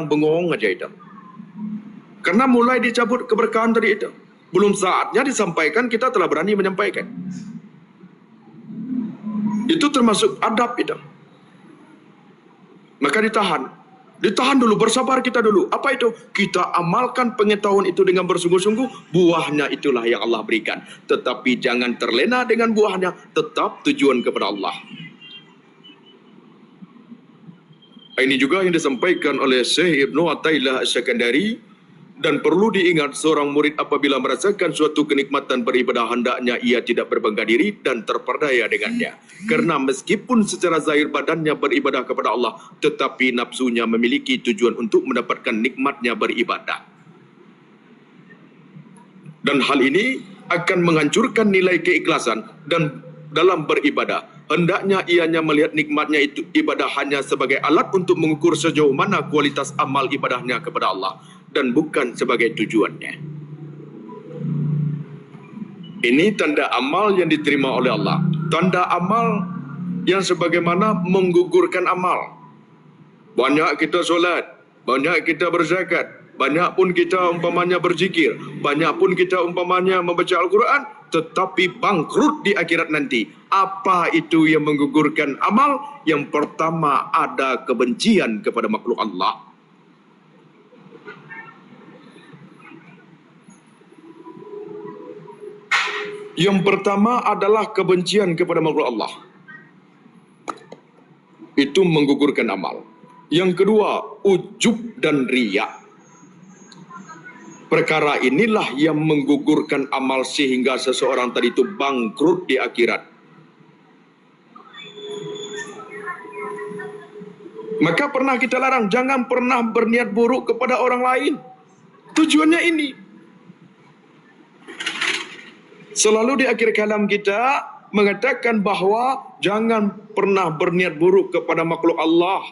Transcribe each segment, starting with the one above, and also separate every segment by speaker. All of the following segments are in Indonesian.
Speaker 1: bengong aja itu. Karena mulai dicabut keberkahan tadi itu. Belum saatnya disampaikan, kita telah berani menyampaikan. Itu termasuk adab itu. Maka ditahan. Ditahan dulu, bersabar kita dulu. Apa itu? Kita amalkan pengetahuan itu dengan bersungguh-sungguh. Buahnya itulah yang Allah berikan. Tetapi jangan terlena dengan buahnya. Tetap tujuan kepada Allah. Ini juga yang disampaikan oleh Syekh Ibnu Athaillah Asy-Syakandari. Dan perlu diingat, seorang murid apabila merasakan suatu kenikmatan beribadah, hendaknya ia tidak berbangga diri dan terperdaya dengannya. Karena meskipun secara zahir badannya beribadah kepada Allah, tetapi nafsunya memiliki tujuan untuk mendapatkan nikmatnya beribadah. Dan hal ini akan menghancurkan nilai keikhlasan dan dalam beribadah. Hendaknya ianya melihat nikmatnya itu ibadah hanya sebagai alat untuk mengukur sejauh mana kualitas amal ibadahnya kepada Allah, dan bukan sebagai tujuannya. Ini tanda amal yang diterima oleh Allah. Tanda amal yang sebagaimana menggugurkan amal. Banyak kita solat, banyak kita berzakat, banyak pun kita umpamanya berzikir, banyak pun kita umpamanya membaca Al-Quran, tetapi bangkrut di akhirat nanti. Apa itu yang menggugurkan amal? Yang pertama, ada kebencian kepada makhluk Allah. Yang pertama adalah kebencian kepada makhluk Allah. Itu menggugurkan amal. Yang kedua, ujub dan riya. Perkara inilah yang menggugurkan amal sehingga seseorang tadi itu bangkrut di akhirat. Maka pernah kita larang, jangan pernah berniat buruk kepada orang lain. Tujuannya ini. Selalu di akhir kalam kita mengatakan bahawa jangan pernah berniat buruk kepada makhluk Allah.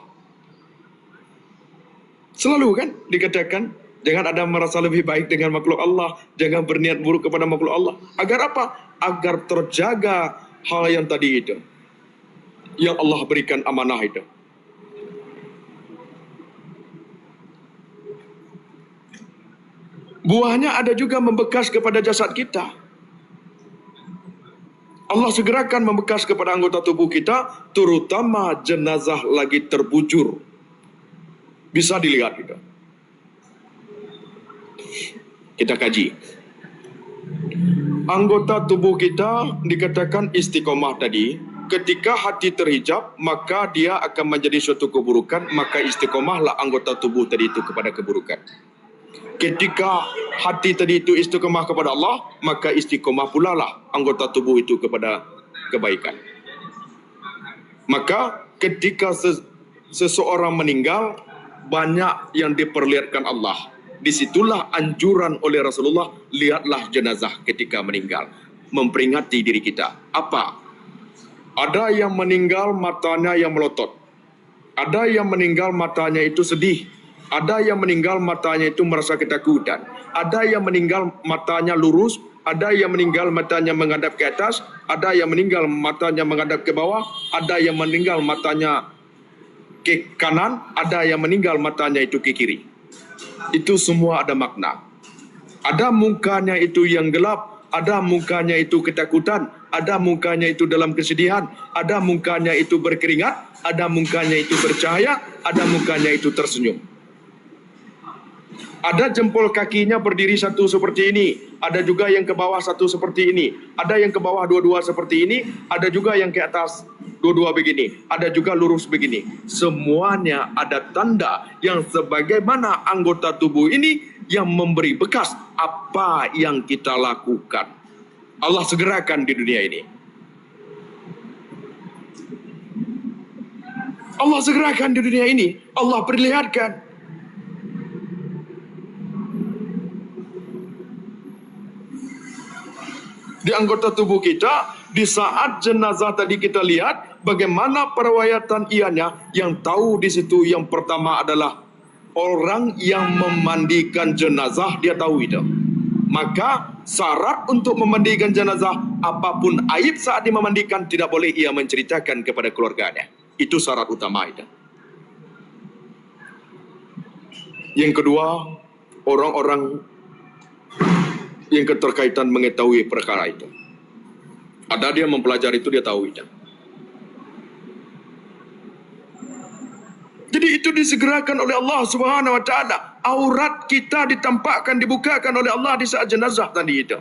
Speaker 1: Selalu kan dikatakan, jangan ada merasa lebih baik dengan makhluk Allah, jangan berniat buruk kepada makhluk Allah. Agar apa? Agar terjaga hal yang tadi itu, yang Allah berikan amanah itu. Buahnya ada juga membekas kepada jasad kita. Allah segerakan membekas kepada anggota tubuh kita, terutama jenazah lagi terbujur. Bisa dilihat kita. Kita kaji. Anggota tubuh kita dikatakan istiqomah tadi. Ketika hati terhijab, maka dia akan menjadi suatu keburukan, maka istiqomahlah anggota tubuh tadi itu kepada keburukan. Ketika hati tadi itu istiqomah kepada Allah, maka istiqomah pula lah anggota tubuh itu kepada kebaikan. Maka ketika seseorang meninggal, banyak yang diperlihatkan Allah. Disitulah anjuran oleh Rasulullah, lihatlah jenazah ketika meninggal. Memperingati diri kita. Apa? Ada yang meninggal matanya yang melotot. Ada yang meninggal matanya itu sedih. Ada yang meninggal matanya itu merasa ketakutan. Ada yang meninggal matanya lurus. Ada yang meninggal matanya menghadap ke atas. Ada yang meninggal matanya menghadap ke bawah. Ada yang meninggal matanya ke kanan. Ada yang meninggal matanya itu ke kiri. Itu semua ada makna. Ada mukanya itu yang gelap. Ada mukanya itu ketakutan. Ada mukanya itu dalam kesedihan. Ada mukanya itu berkeringat. Ada mukanya itu bercahaya. Ada mukanya itu tersenyum. Ada jempol kakinya berdiri satu seperti ini. Ada juga yang ke bawah satu seperti ini. Ada yang ke bawah dua-dua seperti ini. Ada juga yang ke atas dua-dua begini. Ada juga lurus begini. Semuanya ada tanda yang sebagaimana anggota tubuh ini yang memberi bekas apa yang kita lakukan. Allah segerakan di dunia ini. Allah segerakan di dunia ini. Allah perlihatkan. Di anggota tubuh kita, di saat jenazah tadi kita lihat bagaimana perwayatan ianya. Yang tahu di situ yang pertama adalah orang yang memandikan jenazah, dia tahu itu. Maka syarat untuk memandikan jenazah, apapun aib saat dia memandikan, tidak boleh ia menceritakan kepada keluarganya. Itu syarat utama itu. Yang kedua, orang-orang yang keterkaitan mengetahui perkara itu. Ada dia mempelajari itu, dia tahu itu. Jadi itu disegerakan oleh Allah Subhanahu wa taala. Aurat kita ditampakkan, dibukakan oleh Allah di saat jenazah tadi itu.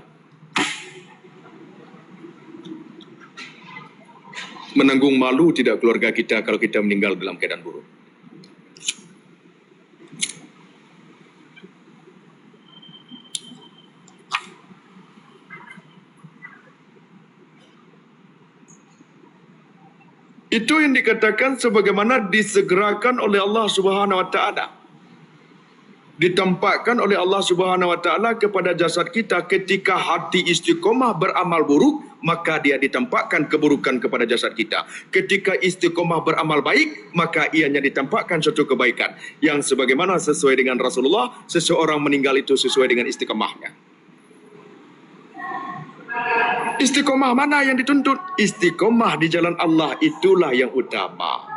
Speaker 1: Menanggung malu tidak keluarga kita kalau kita meninggal dalam keadaan buruk. Itu yang dikatakan sebagaimana disegerakan oleh Allah Subhanahu wa taala. Ditampakkan oleh Allah Subhanahu wa taala kepada jasad kita ketika hati istiqomah beramal buruk, maka dia ditampakkan keburukan kepada jasad kita. Ketika istiqomah beramal baik, maka ianya ditampakkan suatu kebaikan. Yang sebagaimana sesuai dengan Rasulullah, seseorang meninggal itu sesuai dengan istiqomahnya. Istiqomah mana yang dituntut? Istiqomah di jalan Allah, itulah yang utama.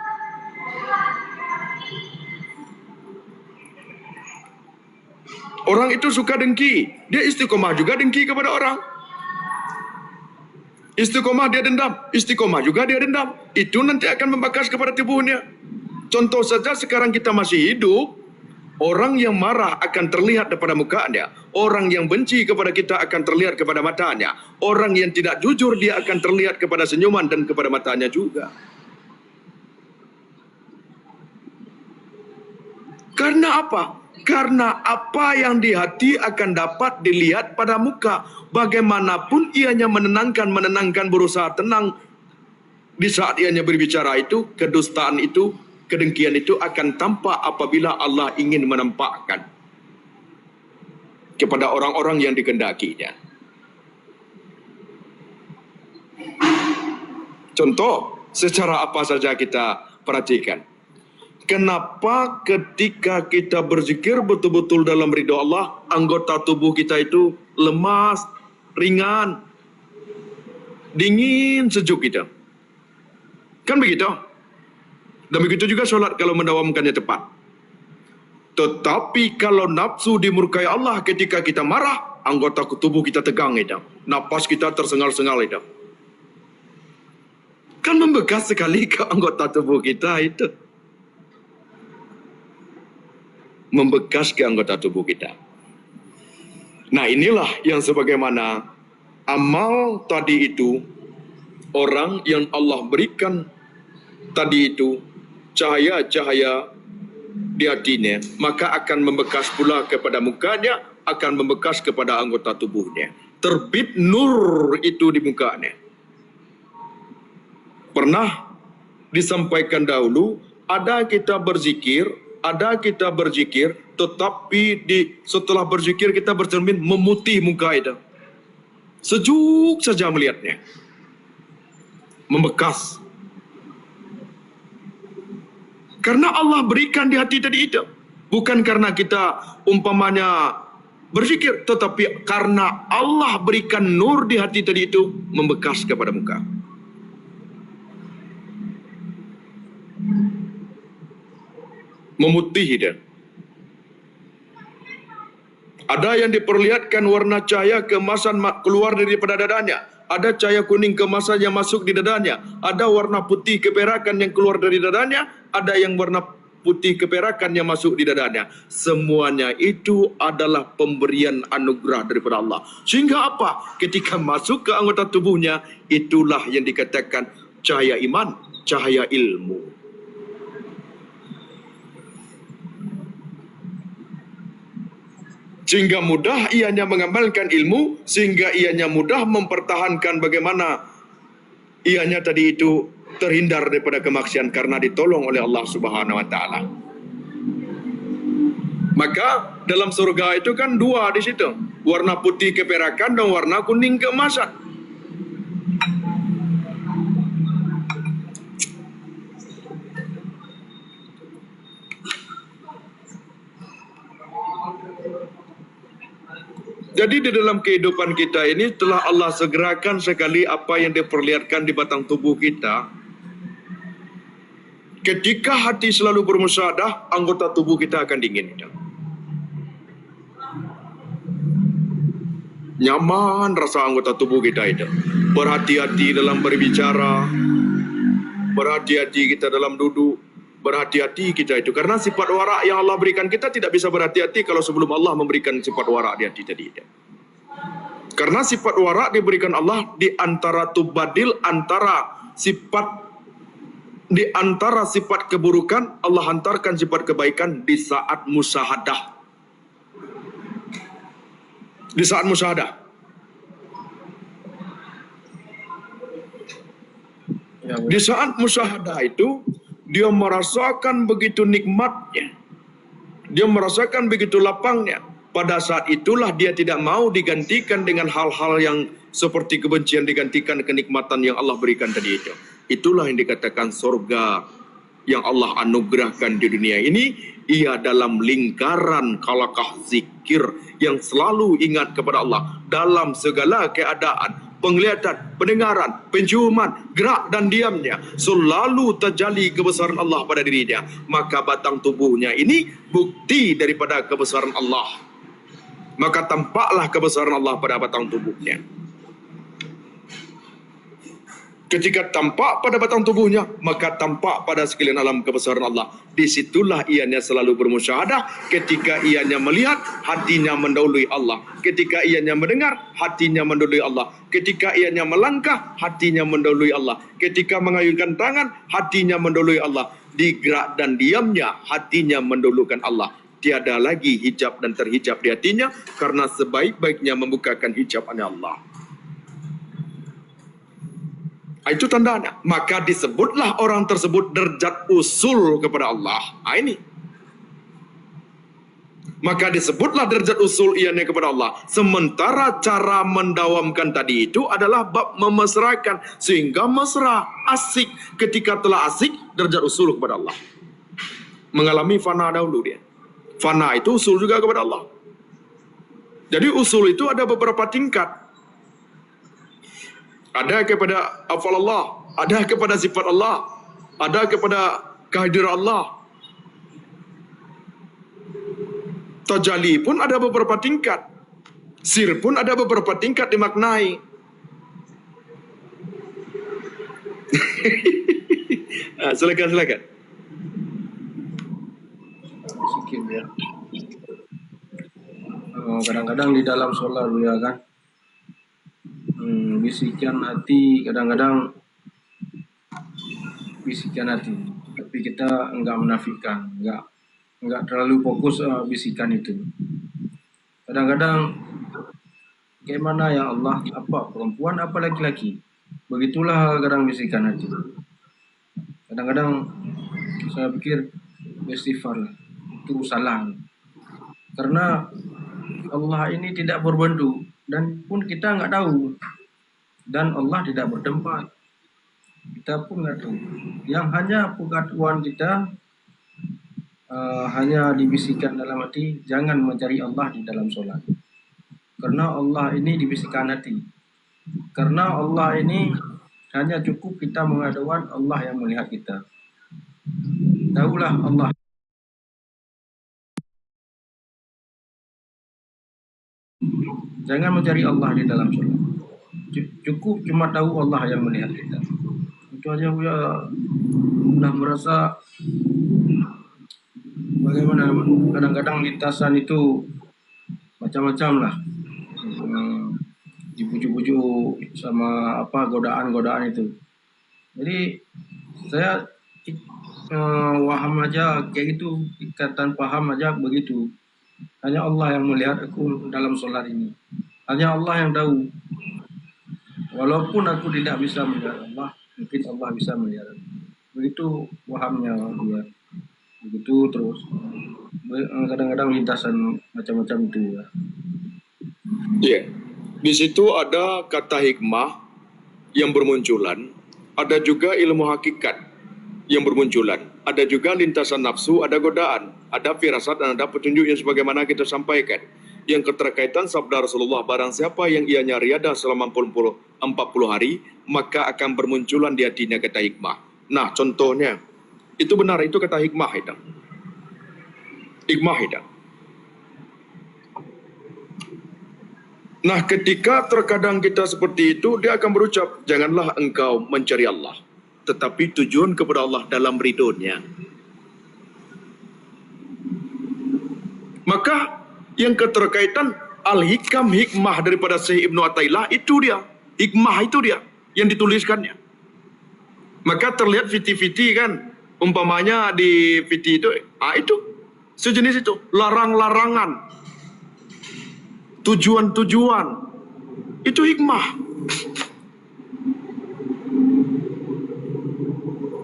Speaker 1: Orang itu suka dengki, dia istiqomah juga dengki kepada orang. Istiqomah dia dendam, istiqomah juga dia dendam. Itu nanti akan membekas kepada tubuhnya. Contoh saja sekarang kita masih hidup, orang yang marah akan terlihat daripada mukanya. Orang yang benci kepada kita akan terlihat kepada matanya. Orang yang tidak jujur dia akan terlihat kepada senyuman dan kepada matanya juga. Karena apa? Karena apa yang di hati akan dapat dilihat pada muka. Bagaimanapun ianya menenangkan, berusaha tenang. Di saat ianya berbicara itu, kedustaan itu, kedengkian itu akan tampak apabila Allah ingin menampakkan kepada orang-orang yang dikehendakinya. Contoh, secara apa saja kita perhatikan. Kenapa ketika kita berzikir betul-betul dalam ridha Allah, anggota tubuh kita itu lemas, ringan, dingin, sejuk kita? Kan begitu? Dan begitu juga solat kalau mendawamkannya tepat. Tetapi kalau nafsu dimurkai Allah ketika kita marah, anggota tubuh kita tegang itu. Napas kita tersengal-sengal itu. Kan membekas sekali ke anggota tubuh kita itu. Membekas ke anggota tubuh kita. Nah, inilah yang sebagaimana amal tadi itu, orang yang Allah berikan tadi itu cahaya-cahaya di hatinya, maka akan membekas pula kepada mukanya, akan membekas kepada anggota tubuhnya. Terbit nur itu di mukanya. Pernah disampaikan dahulu, ada kita berzikir, tetapi setelah berzikir kita bercermin memutih muka itu. Sejuk saja melihatnya. Membekas. Karena Allah berikan di hati tadi itu. Bukan karena kita umpamanya berzikir, tetapi karena Allah berikan nur di hati tadi itu, membekas kepada muka. Memutih dia. Ada yang diperlihatkan warna cahaya keemasan keluar daripada dadanya. Ada cahaya kuning keemasan yang masuk di dadanya. Ada warna putih keperakan yang keluar dari dadanya. Ada yang warna putih keperakan yang masuk di dadanya. Semuanya itu adalah pemberian anugerah daripada Allah. Sehingga apa? Ketika masuk ke anggota tubuhnya, itulah yang dikatakan cahaya iman, cahaya ilmu. Sehingga mudah ianya mengamalkan ilmu, sehingga ianya mudah mempertahankan bagaimana ianya tadi itu terhindar daripada kemaksiatan karena ditolong oleh Allah Subhanahu wa taala. Maka dalam surga itu kan dua di situ, warna putih keperakan dan warna kuning keemasan. Jadi di dalam kehidupan kita ini telah Allah segerakan sekali apa yang diperlihatkan di batang tubuh kita. Ketika hati selalu bermusyadah, anggota tubuh kita akan dingin. Nyaman rasa anggota tubuh kita itu. Berhati-hati dalam berbicara, berhati-hati kita dalam duduk, berhati-hati kita itu. Karena sifat warak yang Allah berikan kita tidak bisa berhati-hati kalau sebelum Allah memberikan sifat warak di hati tadi. Karena sifat warak diberikan Allah di antara tubadil, di antara sifat keburukan, Allah hantarkan sifat kebaikan di saat musyahadah. Di saat musyahadah. Di saat musyahadah itu, dia merasakan begitu nikmatnya. Dia merasakan begitu lapangnya. Pada saat itulah dia tidak mau digantikan dengan hal-hal yang seperti kebencian, digantikan kenikmatan yang Allah berikan tadi itu. Itulah yang dikatakan surga yang Allah anugerahkan di dunia ini. Ia dalam lingkaran kalakah zikir yang selalu ingat kepada Allah dalam segala keadaan. Penglihatan, pendengaran, penciuman, gerak dan diamnya selalu terjadi kebesaran Allah pada dirinya. Maka batang tubuhnya ini bukti daripada kebesaran Allah. Maka tampaklah kebesaran Allah pada batang tubuhnya. Ketika tampak pada batang tubuhnya, maka tampak pada sekalian alam kebesaran Allah. Disitulah ianya selalu bermusyahadah. Ketika ianya melihat, hatinya mendahului Allah. Ketika ianya mendengar, hatinya mendahului Allah. Ketika ianya melangkah, hatinya mendahului Allah. Ketika mengayunkan tangan, hatinya mendahului Allah. Di gerak dan diamnya, hatinya mendahulukan Allah. Tiada lagi hijab dan terhijab di hatinya, karena sebaik-baiknya membukakan hijab hanya Allah. Itu tandanya. Maka disebutlah orang tersebut derajat usul kepada Allah. Ini. Maka disebutlah derajat usul ianya kepada Allah. Sementara cara mendawamkan tadi itu adalah bab memesrakan. Sehingga mesra, asik. Ketika telah asik, derajat usul kepada Allah. Mengalami fana dahulu dia. Fana itu usul juga kepada Allah. Jadi usul itu ada beberapa tingkat. Ada kepada afal Allah, ada kepada sifat Allah, ada kepada kehadiran Allah. Tajalli pun ada beberapa tingkat. Sir pun ada beberapa tingkat dimaknai. Silakan.
Speaker 2: Sikit ya. Kadang-kadang di dalam sholat ya kan. Bisikan hati, kadang-kadang bisikan hati, tapi kita enggak menafikan, enggak terlalu fokus bisikan itu. Kadang-kadang bagaimana ya Allah, apa perempuan apa laki-laki, begitulah kadang bisikan hati. Kadang-kadang saya pikir istighfar itu salah, karena Allah ini tidak berbentuk dan pun kita enggak tahu. Dan Allah tidak bertempat. Kita pun nggak tahu. Yang hanya pengetahuan kita hanya dibisikkan dalam hati, jangan mencari Allah di dalam sholat. Karena Allah ini dibisikkan hati. Karena Allah ini hanya cukup kita mengadakan Allah yang melihat kita. Tahulah Allah. Jangan mencari Allah di dalam sholat. Cukup cuma tahu Allah yang melihat kita. Itu aja ya, udah merasa bagaimana. Kadang-kadang lintasan itu macam-macam lah, dibujuk-bujuk sama apa godaan-godaan itu. Jadi saya waham aja kayak gitu, ikatan paham aja begitu. Hanya Allah yang melihat aku dalam sholat ini. Hanya Allah yang tahu. Walaupun aku tidak bisa melihat Allah, mungkin Allah bisa melihat. Begitu wahamnya dia. Begitu terus. Kadang-kadang lintasan macam-macam itu ya.
Speaker 1: Iya. Di situ ada kata hikmah yang bermunculan, ada juga ilmu hakikat yang bermunculan, ada juga lintasan nafsu, ada godaan, ada firasat dan ada petunjuk yang sebagaimana kita sampaikan. Yang keterkaitan sabda Rasulullah, barang siapa yang ianya riadah selama 40 hari, maka akan bermunculan di hatinya kata hikmah. Nah, contohnya, itu benar, itu kata hikmah itu. Hikmah itu. Nah, ketika terkadang kita seperti itu, dia akan berucap, janganlah engkau mencari Allah, tetapi tujuan kepada Allah dalam ridhonya. Maka yang keterkaitan al-hikam, hikmah daripada Syekh Ibnu Athaillah, itu dia. Hikmah itu dia yang dituliskannya. Maka terlihat fiti-fiti kan, umpamanya di fiti itu, itu sejenis itu, larang-larangan, tujuan-tujuan, itu hikmah.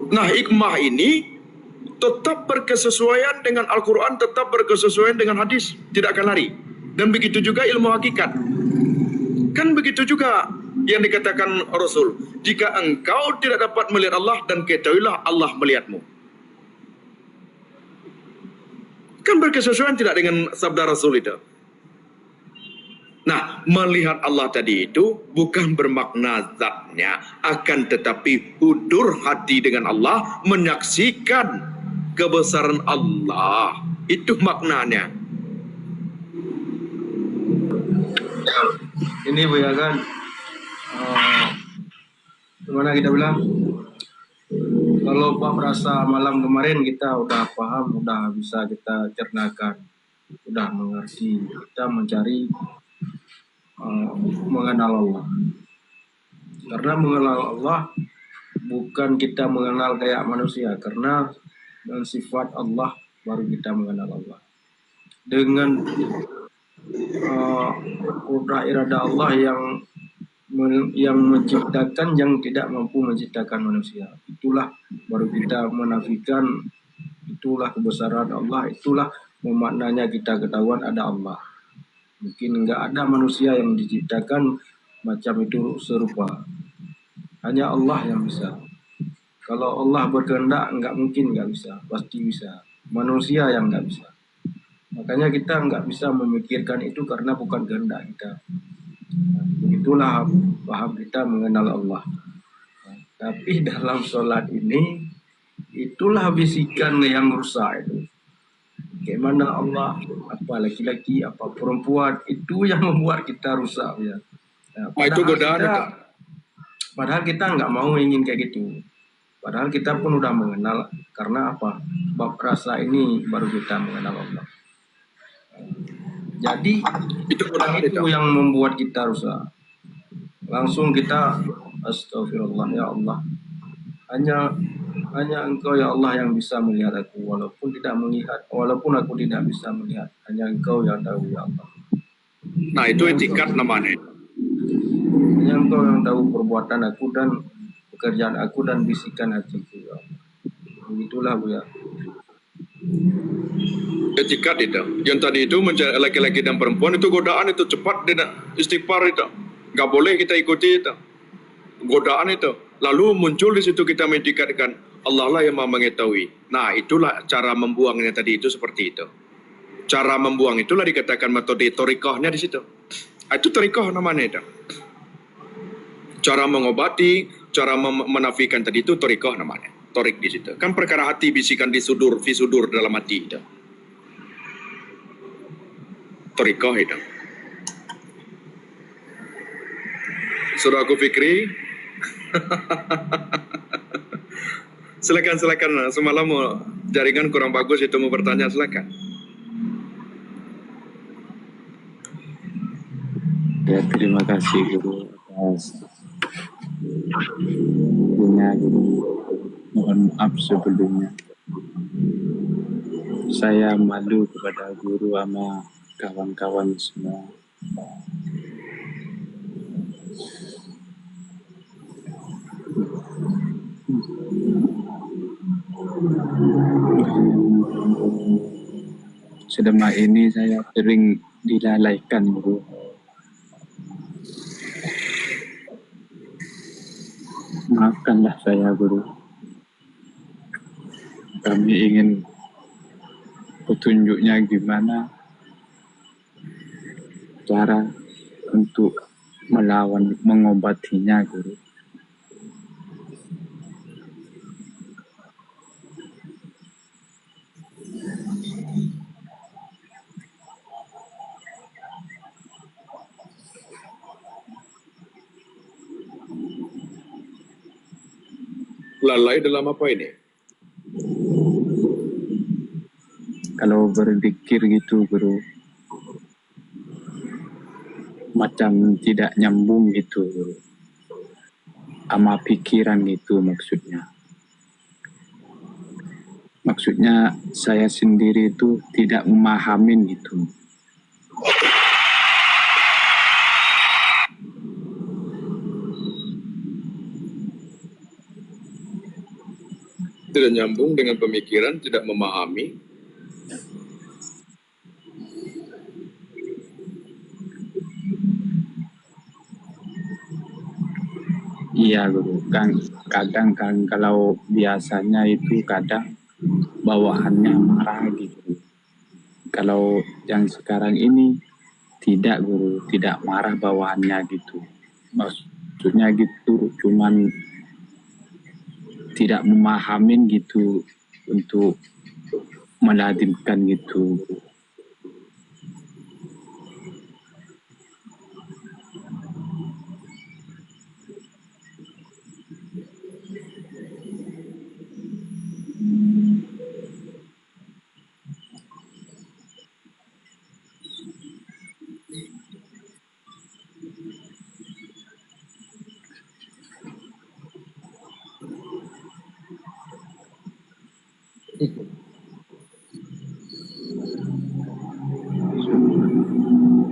Speaker 1: Nah, hikmah ini tetap berkesesuaian dengan Al-Quran, tetap berkesesuaian dengan hadis, tidak akan lari. Dan begitu juga ilmu hakikat. Kan begitu juga yang dikatakan Rasul, jika engkau tidak dapat melihat Allah, dan ketahuilah Allah melihatmu. Kan berkesesuaian tidak dengan sabda Rasul itu? Nah, melihat Allah tadi itu bukan bermakna zatnya, akan tetapi hudur hati dengan Allah, menyaksikan kebesaran Allah. Itu maknanya.
Speaker 2: Ini Bu ya kan, gimana kita bilang, kalau Pak merasa malam kemarin kita udah paham, udah bisa kita cernakan, udah mengerti, kita mencari mengenal Allah. Karena mengenal Allah bukan kita mengenal kayak manusia, karena dengan sifat Allah baru kita mengenal Allah. Dengan kudrat irada Allah yang menciptakan, yang tidak mampu menciptakan manusia. Itulah baru kita menafikan, itulah kebesaran Allah, itulah memaknanya kita ketahuan ada Allah. Mungkin nggak ada manusia yang diciptakan macam itu serupa. Hanya Allah yang bisa. Kalau Allah berkehendak nggak mungkin nggak bisa, pasti bisa. Manusia yang nggak bisa. Makanya kita nggak bisa memikirkan itu karena bukan kehendak kita. Begitulah paham kita mengenal Allah. Tapi dalam sholat ini, itulah bisikan yang rusak itu. Bagaimana Allah, apa laki-laki, apa perempuan, itu yang membuat kita rusak ya. Nah,
Speaker 1: Itu godaan itu.
Speaker 2: Padahal kita nggak mau ingin kayak gitu. Padahal kita pun udah mengenal, karena apa? Bab rasa ini baru kita mengenal Allah. Jadi
Speaker 1: Itu godaan
Speaker 2: itu yang membuat kita rusak. Langsung kita astagfirullah ya Allah. Hanya Engkau ya Allah yang bisa melihat aku, walaupun aku tidak bisa melihat. Hanya Engkau yang tahu ya Allah.
Speaker 1: Nah, itu etikat namanya.
Speaker 2: Hanya Engkau yang tahu perbuatan aku dan pekerjaan aku dan bisikan hatiku ya Allah. Begitulah Bu ya.
Speaker 1: Etikat itu. Yang tadi itu mencari laki-laki dan perempuan, itu godaan, itu cepat dia istighfar itu. Nggak boleh kita ikuti itu. Godaan itu. Lalu muncul di situ kita mendikatkan Allah lah yang maha mengetahui. Nah, itulah cara membuangnya tadi itu seperti itu. Cara membuang itulah dikatakan metode torikohnya di situ. Itu torikoh namanya itu. Cara mengobati, cara menafikan tadi itu torikoh namanya. Torik di situ. Kan perkara hati, bisikan di sudur, visudur dalam hati itu. Torikoh itu. Saudaraku Fikri, silakan. Semalam jaringan kurang bagus itu, mau bertanya silakan.
Speaker 3: Ya, terima kasih Guru atas punya Guru. Mohon maaf sebelumnya. Saya malu kepada Guru sama kawan-kawan semua. Selama ini saya sering dilalaikan Guru. Maafkanlah saya Guru. Kami ingin petunjuknya gimana cara untuk mengobatinya Guru.
Speaker 1: Lalai dalam apa ini?
Speaker 3: Kalau berzikir gitu guru, macam tidak nyambung gitu guru, sama pikiran gitu maksudnya. Maksudnya saya sendiri itu tidak memahamin gitu.
Speaker 1: Tidak nyambung dengan pemikiran, tidak memahami.
Speaker 3: Iya guru, kan kadang kan kalau biasanya itu kadang bawaannya marah gitu. Kalau yang sekarang ini tidak guru, tidak marah bawaannya gitu. Maksudnya gitu, cuman tidak memahamin gitu untuk melazimkan gitu.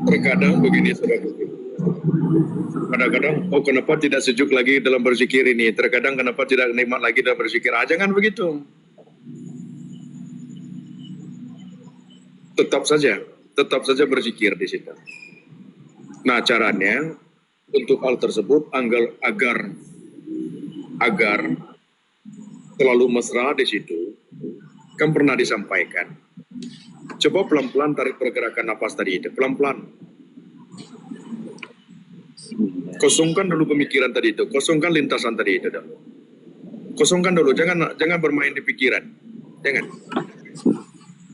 Speaker 1: Terkadang begini, saudara. Kadang-kadang, oh kenapa tidak sejuk lagi dalam berzikir ini? Terkadang kenapa tidak nikmat lagi dalam berzikir? Jangan begitu. Tetap saja berzikir di situ. Nah, caranya untuk hal tersebut agar selalu mesra di situ, kan pernah disampaikan. Coba pelan-pelan tarik pergerakan napas tadi itu, pelan-pelan. Kosongkan dulu pemikiran tadi itu, kosongkan lintasan tadi itu dulu. Kosongkan dulu, jangan bermain di pikiran. Jangan.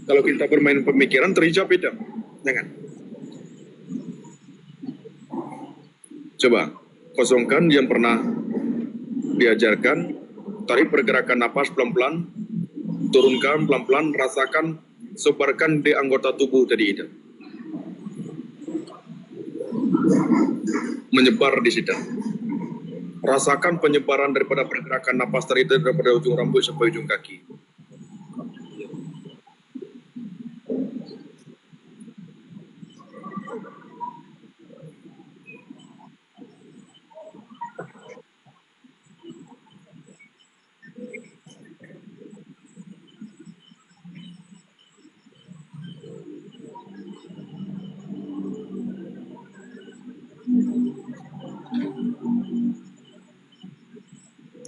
Speaker 1: Kalau kita bermain pemikiran terhijab itu. Jangan. Coba kosongkan yang pernah diajarkan, tarik pergerakan napas pelan-pelan, turunkan pelan-pelan, rasakan, sebarkan di anggota tubuh tadi itu. Menyebar di situ. Rasakan penyebaran daripada pergerakan napas tadi itu daripada ujung rambut sampai ujung kaki.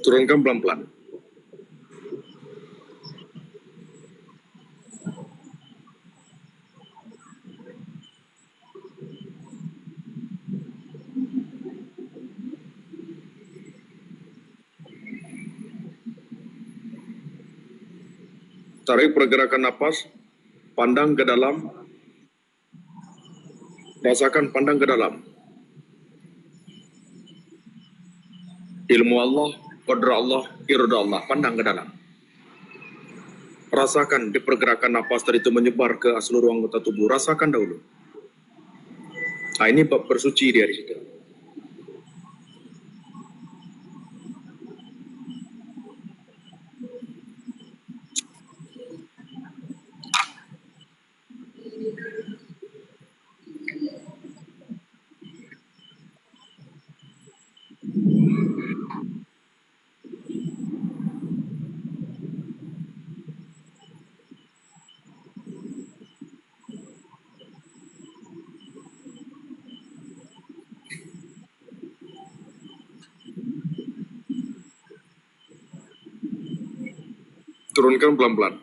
Speaker 1: Turunkan pelan-pelan. Tarik pergerakan napas, pandang ke dalam, rasakan pandang ke dalam. Ilmu Allah, qadra Allah, irada Allah, pandang ke dalam. Rasakan di pergerakan napas tadi itu menyebar ke seluruh anggota tubuh, rasakan dahulu. Nah, ini bab bersuci dia di situ. Turunkan pelan-pelan.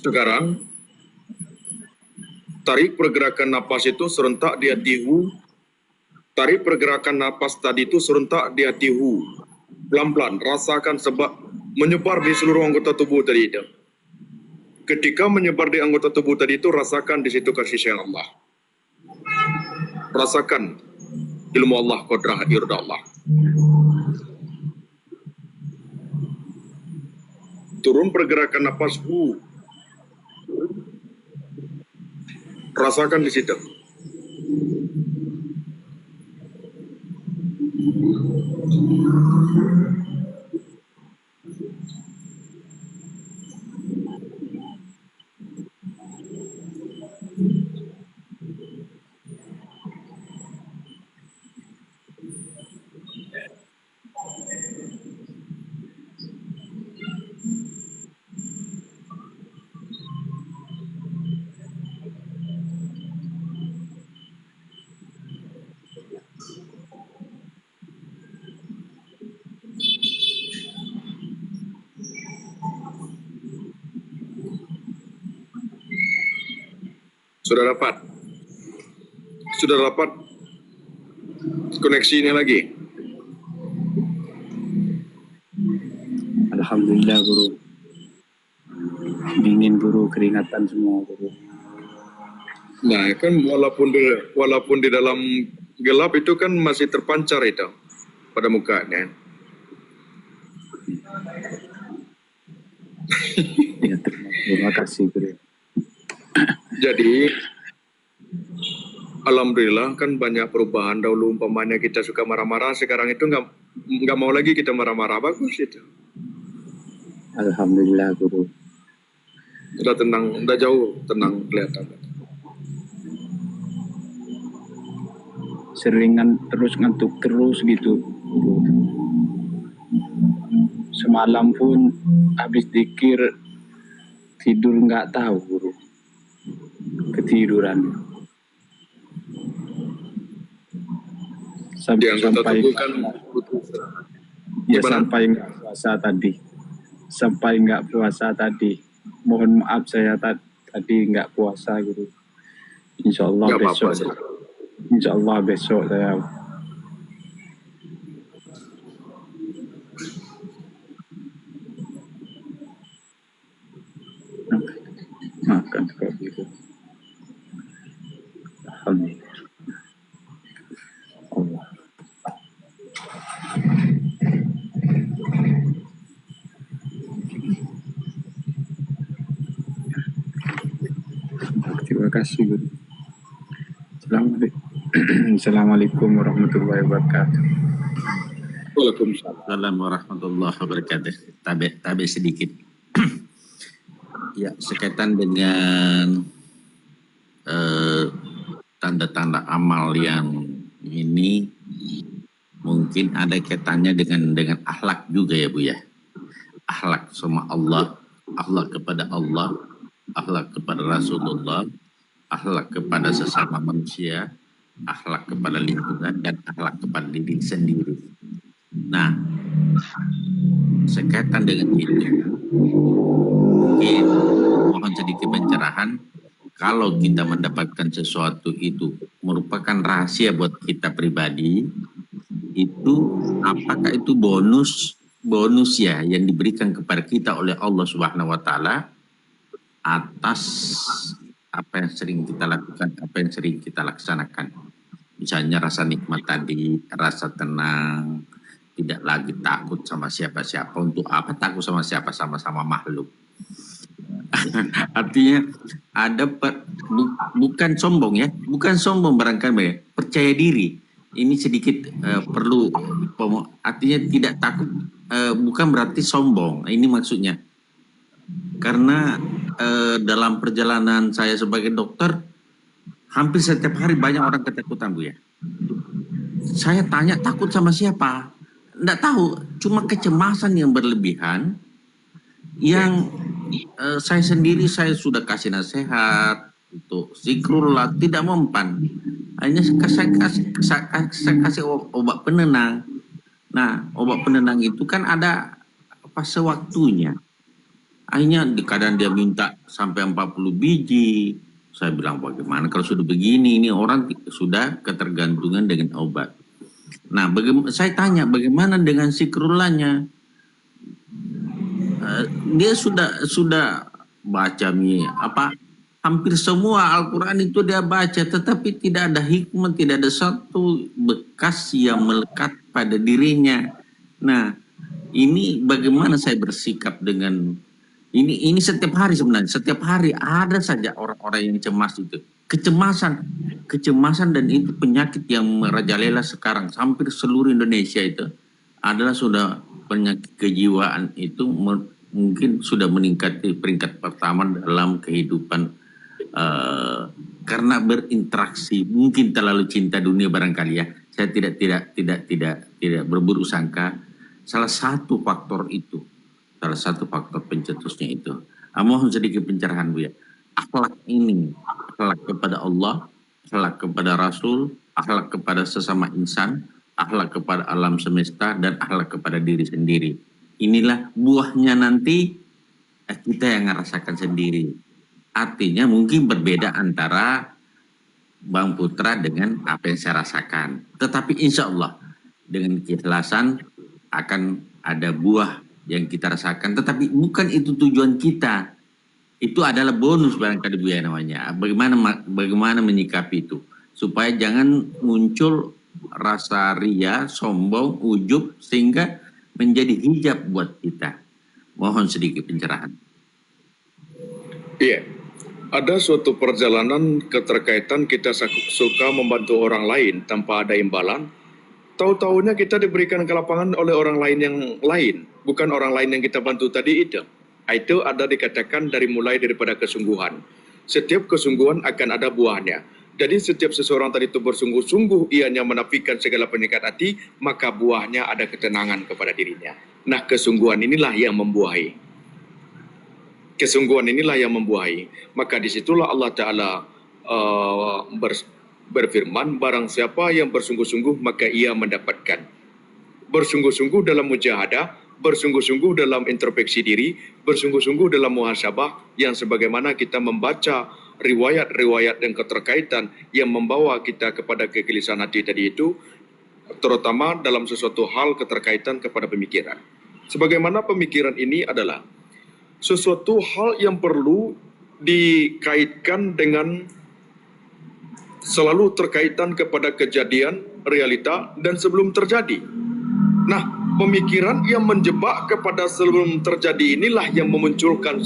Speaker 1: Sekarang tarik pergerakan napas itu serentak di hatimu. Tarik pergerakan napas tadi itu serentak di hatimu. Pelan-pelan rasakan sebab menyebar di seluruh anggota tubuh tadi itu. Ketika menyebar di anggota tubuh tadi itu, rasakan di situ kasih sayang Allah. Rasakan ilmu Allah, qudrah, irada Allah. Turun pergerakan napas, rasakan di situ. Sudah dapat? Sudah dapat koneksi ini lagi?
Speaker 3: Alhamdulillah guru. Dingin guru, keringatan semua guru.
Speaker 1: Nah, kan walaupun di dalam gelap itu kan masih terpancar itu pada mukanya.
Speaker 3: Ya, terima kasih guru.
Speaker 1: Jadi, alhamdulillah kan banyak perubahan. Dahulu umpamanya kita suka marah-marah, sekarang itu nggak mau lagi kita marah-marah. Bagus itu.
Speaker 3: Alhamdulillah guru.
Speaker 1: Sudah tenang, udah jauh tenang kelihatan.
Speaker 3: Seringan terus ngantuk terus gitu. Semalam pun habis dikir tidur nggak tahu guru. Ketiduran.
Speaker 1: Di anggota
Speaker 3: Sampai
Speaker 1: tubuh kan butuh istirahat.
Speaker 3: ya
Speaker 1: Gimana?
Speaker 3: sampai nggak puasa tadi. Sampai nggak puasa tadi. Mohon maaf saya tadi nggak puasa gitu. Insya Allah
Speaker 1: Nggak apa-apa,
Speaker 3: besok. Insya Allah besok saya. Makan kalau gitu. Alhamdulillah. Allah. Terima kasih guru. Assalamualaikum warahmatullahi wabarakatuh.
Speaker 1: Waalaikumsalam.
Speaker 4: Assalamualaikum warahmatullahi wabarakatuh. Tabe sedikit. Ya, sekaitan dengan tanda-tanda amal yang ini mungkin ada kaitannya dengan akhlak juga ya Bu ya. Akhlak sama Allah, akhlak kepada Allah, akhlak kepada Rasulullah, akhlak kepada sesama manusia, akhlak kepada lingkungan, dan akhlak kepada diri sendiri. Nah, sekaitan dengan itu, mungkin mohon sedikit pencerahan. Kalau kita mendapatkan sesuatu itu merupakan rahasia buat kita pribadi, itu apakah itu bonus ya yang diberikan kepada kita oleh Allah Subhanahu wa taala atas apa yang sering kita lakukan, apa yang sering kita laksanakan. Misalnya rasa nikmat tadi, rasa tenang, tidak lagi takut sama siapa-siapa. Untuk apa takut sama siapa, sama-sama makhluk. Artinya ada bukan sombong ya, bukan sombong barangkali, percaya diri. Ini sedikit perlu, artinya tidak takut, bukan berarti sombong. Ini maksudnya. Karena dalam perjalanan saya sebagai dokter, hampir setiap hari banyak orang ketakutan Bu ya. Saya tanya takut sama siapa? Nggak tahu, cuma kecemasan yang berlebihan yang saya sendiri saya sudah kasih nasihat untuk zikrullah, tidak mempan. Hanya saya kasih obat penenang. Nah, obat penenang itu kan ada fase waktunya. Akhirnya kadang dia minta sampai 40 biji. Saya bilang bagaimana kalau sudah begini, ini orang sudah ketergantungan dengan obat. Nah, saya tanya bagaimana dengan zikrullahnya? Dia sudah baca hampir semua Al-Quran itu dia baca, tetapi tidak ada hikmah, tidak ada satu bekas yang melekat pada dirinya. Nah, ini bagaimana saya bersikap dengan ini setiap hari sebenarnya, setiap hari ada saja orang-orang yang cemas itu. Kecemasan dan itu penyakit yang merajalela sekarang hampir seluruh Indonesia itu adalah sudah penyakit kejiwaan itu mungkin sudah meningkat di peringkat pertama dalam kehidupan karena berinteraksi, mungkin terlalu cinta dunia barangkali ya. Saya tidak berburuk sangka. Salah satu faktor pencetusnya itu. Mohon sedikit pencerahan Bu ya. Akhlak ini, akhlak kepada Allah, akhlak kepada Rasul, akhlak kepada sesama insan, akhlak kepada alam semesta, dan akhlak kepada diri sendiri. Inilah buahnya nanti kita yang merasakan sendiri. Artinya mungkin berbeda antara Bang Putra dengan apa yang saya rasakan. Tetapi insya Allah dengan keikhlasan akan ada buah yang kita rasakan. Tetapi bukan itu tujuan kita. Itu adalah bonus barangkali Bu ya namanya. Bagaimana menyikapi itu. Supaya jangan muncul rasa ria, sombong, ujub sehingga menjadi hijab buat kita. Mohon sedikit pencerahan.
Speaker 1: Iya, ada suatu perjalanan keterkaitan kita suka membantu orang lain tanpa ada imbalan. Tahu-tahunya kita diberikan ke lapangan oleh orang lain yang lain, bukan orang lain yang kita bantu tadi itu. Itu ada dikatakan mulai daripada kesungguhan. Setiap kesungguhan akan ada buahnya. Jadi setiap seseorang tadi itu bersungguh-sungguh ianya menafikan segala penyakit hati, maka buahnya ada ketenangan kepada dirinya. Nah, kesungguhan inilah yang membuahi. Kesungguhan inilah yang membuahi. Maka disitulah Allah Ta'ala berfirman, barang siapa yang bersungguh-sungguh maka ia mendapatkan. Bersungguh-sungguh dalam mujahadah, bersungguh-sungguh dalam introspeksi diri, bersungguh-sungguh dalam muhasabah, yang sebagaimana kita membaca riwayat-riwayat dan keterkaitan yang membawa kita kepada kegelisahan hati tadi itu, terutama dalam sesuatu hal keterkaitan kepada pemikiran. Sebagaimana pemikiran ini adalah sesuatu hal yang perlu dikaitkan dengan selalu terkaitan kepada kejadian, realita, dan sebelum terjadi. Nah, pemikiran yang menjebak kepada sebelum terjadi inilah yang memunculkan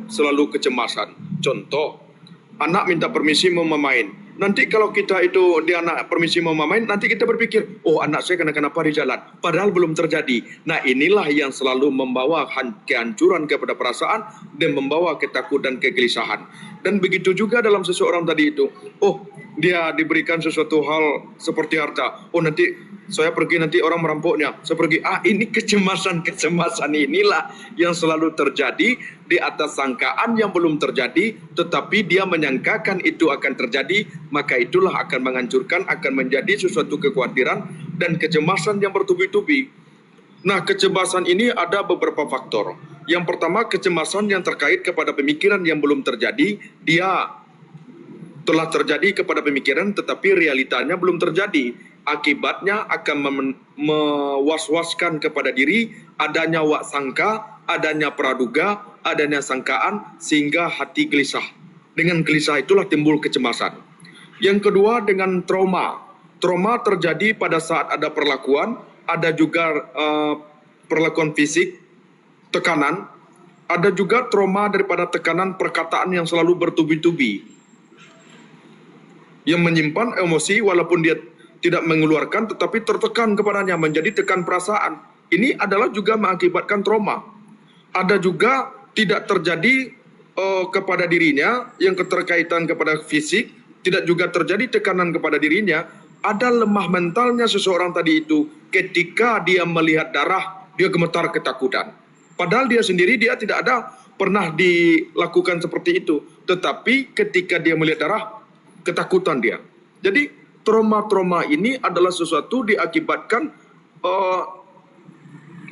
Speaker 1: selalu kecemasan. Contoh, anak minta permisi mau main. Nanti kalau kita itu dia anak permisi mau main, nanti kita berpikir, oh anak saya kenapa di jalan. Padahal belum terjadi. Nah, inilah yang selalu membawa kehancuran kepada perasaan dan membawa ketakutan, kegelisahan. Dan begitu juga dalam seseorang tadi itu. Oh, dia diberikan sesuatu hal seperti harta. Oh, nanti saya pergi nanti orang merampoknya. Saya pergi, ini kecemasan inilah yang selalu terjadi di atas sangkaan yang belum terjadi, tetapi dia menyangkakan itu akan terjadi, maka itulah akan menghancurkan, akan menjadi sesuatu kekhawatiran dan kecemasan yang bertubi-tubi. Nah, kecemasan ini ada beberapa faktor. Yang pertama, kecemasan yang terkait kepada pemikiran yang belum terjadi, dia telah terjadi kepada pemikiran tetapi realitanya belum terjadi. Akibatnya akan mewas-waskan kepada diri, adanya wak sangka, adanya praduga, adanya sangkaan, sehingga hati gelisah. Dengan gelisah itulah timbul kecemasan. Yang kedua dengan trauma. Trauma terjadi pada saat ada perlakuan, ada juga perlakuan fisik, tekanan, ada juga trauma daripada tekanan perkataan yang selalu bertubi-tubi, yang menyimpan emosi walaupun dia tidak mengeluarkan tetapi tertekan kepadanya, menjadi tekan perasaan. Ini adalah juga mengakibatkan trauma. Ada juga tidak terjadi kepada dirinya yang keterkaitan kepada fisik, tidak juga terjadi tekanan kepada dirinya. Ada lemah mentalnya seseorang tadi itu ketika dia melihat darah, dia gemetar ketakutan. Padahal dia sendiri dia tidak ada pernah dilakukan seperti itu. Tetapi ketika dia melihat darah, ketakutan dia. Jadi trauma-trauma ini adalah sesuatu diakibatkan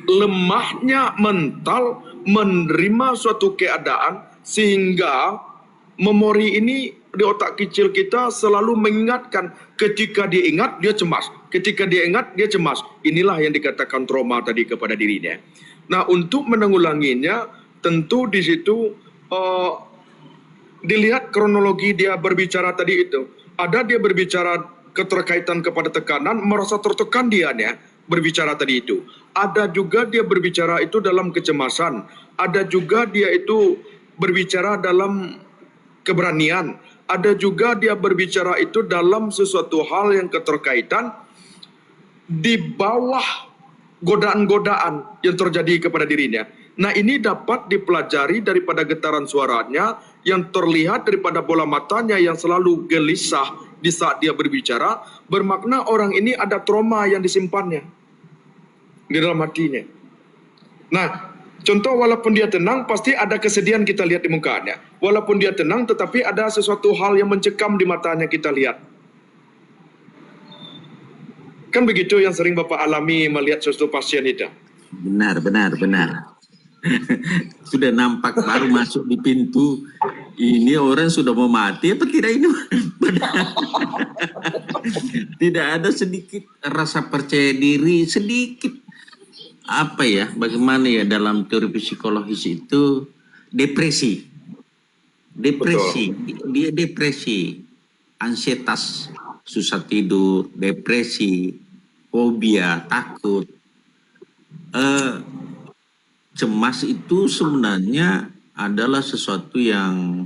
Speaker 1: lemahnya mental menerima suatu keadaan sehingga memori ini di otak kecil kita selalu mengingatkan, ketika dia ingat dia cemas, ketika dia ingat dia cemas. Inilah yang dikatakan trauma tadi kepada dirinya. Nah, untuk menanggulanginya tentu di situ dilihat kronologi dia berbicara tadi itu. Ada dia berbicara keterkaitan kepada tekanan, merasa tertekan dia berbicara tadi itu. Ada juga dia berbicara itu dalam kecemasan. Ada juga dia itu berbicara dalam keberanian. Ada juga dia berbicara itu dalam sesuatu hal yang keterkaitan di bawah godaan-godaan yang terjadi kepada dirinya. Nah, ini dapat dipelajari daripada getaran suaranya yang terlihat daripada bola matanya yang selalu gelisah di saat dia berbicara, bermakna orang ini ada trauma yang disimpannya di dalam hatinya. Nah, contoh walaupun dia tenang, pasti ada kesedihan kita lihat di mukanya. Walaupun dia tenang, tetapi ada sesuatu hal yang mencekam di matanya kita lihat. Kan begitu yang sering Bapak alami melihat sesuatu pasien itu.
Speaker 4: Benar. Sudah nampak baru masuk di pintu. Ini orang sudah mau mati apa tidak ini? Tidak ada sedikit rasa percaya diri, sedikit apa ya? Bagaimana ya dalam teori psikologis itu depresi. Dia depresi, ansietas, susah tidur, depresi, fobia, takut. Cemas itu sebenarnya adalah sesuatu yang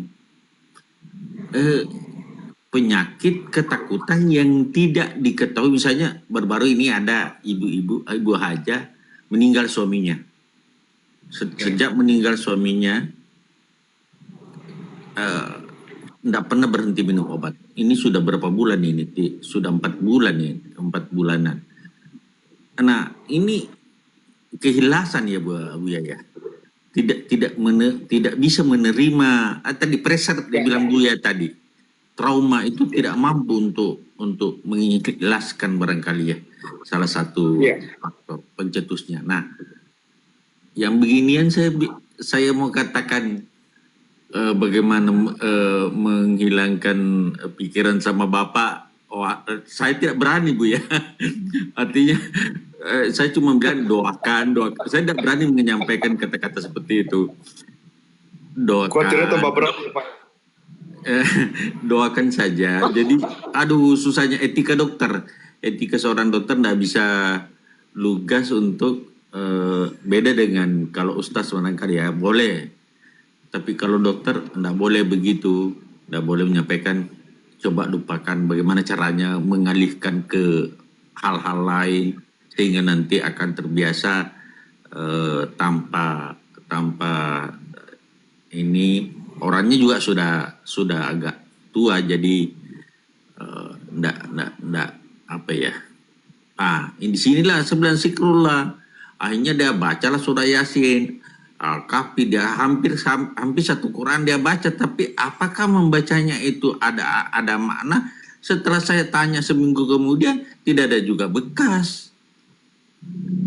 Speaker 4: penyakit ketakutan yang tidak diketahui. Misalnya baru-baru ini ada ibu haja meninggal suaminya. Sejak meninggal suaminya tidak pernah berhenti minum obat. Ini sudah berapa bulan ini? Sudah 4 bulan ya, 4 bulanan. Nah, ini kehilasan ya Bu Yaya. Tidak bisa menerima. Tadi pressure dia bilang Buya tadi. Trauma itu tidak mampu untuk mengikhlaskan barangkali ya. Salah satu faktor pencetusnya. Nah, yang beginian saya mau katakan bagaimana menghilangkan pikiran sama Bapak. Saya tidak berani Bu ya. Artinya saya cuma bilang doakan. Saya tidak berani menyampaikan kata-kata seperti itu. Doakan. Doakan saja. Jadi aduh susahnya etika dokter. Etika seorang dokter tidak bisa lugas untuk beda dengan kalau ustaz barangkali ya boleh. Tapi kalau dokter tidak boleh begitu. Tidak boleh menyampaikan. Coba lupakan bagaimana caranya mengalihkan ke hal-hal lain sehingga nanti akan terbiasa tanpa ini orangnya juga sudah agak tua jadi ndak apa ya. Di sinilah sebelah zikrullah. Akhirnya dia bacalah surah Yasin. Al-Kahfi dia hampir satu Quran dia baca, tapi apakah membacanya itu ada makna? Setelah saya tanya seminggu kemudian tidak ada juga bekas,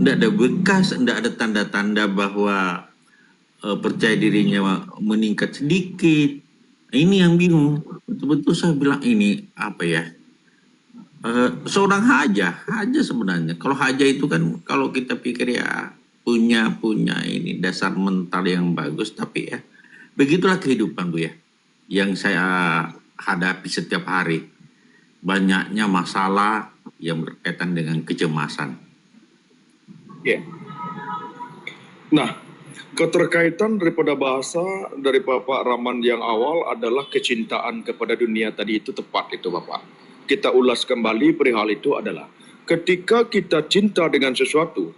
Speaker 4: tidak ada tanda-tanda bahwa percaya dirinya meningkat sedikit. Ini yang bingung. Betul-betul saya bilang ini apa ya? Seorang haja sebenarnya. Kalau haja itu kan kalau kita pikir ya punya ini dasar mental yang bagus, tapi ya begitulah kehidupan Bu ya yang saya hadapi setiap hari. Banyaknya masalah yang berkaitan dengan kecemasan.
Speaker 1: Nah, keterkaitan daripada bahasa dari Bapak Rahman yang awal adalah kecintaan kepada dunia tadi itu tepat itu Bapak. Kita ulas kembali perihal itu adalah ketika kita cinta dengan sesuatu,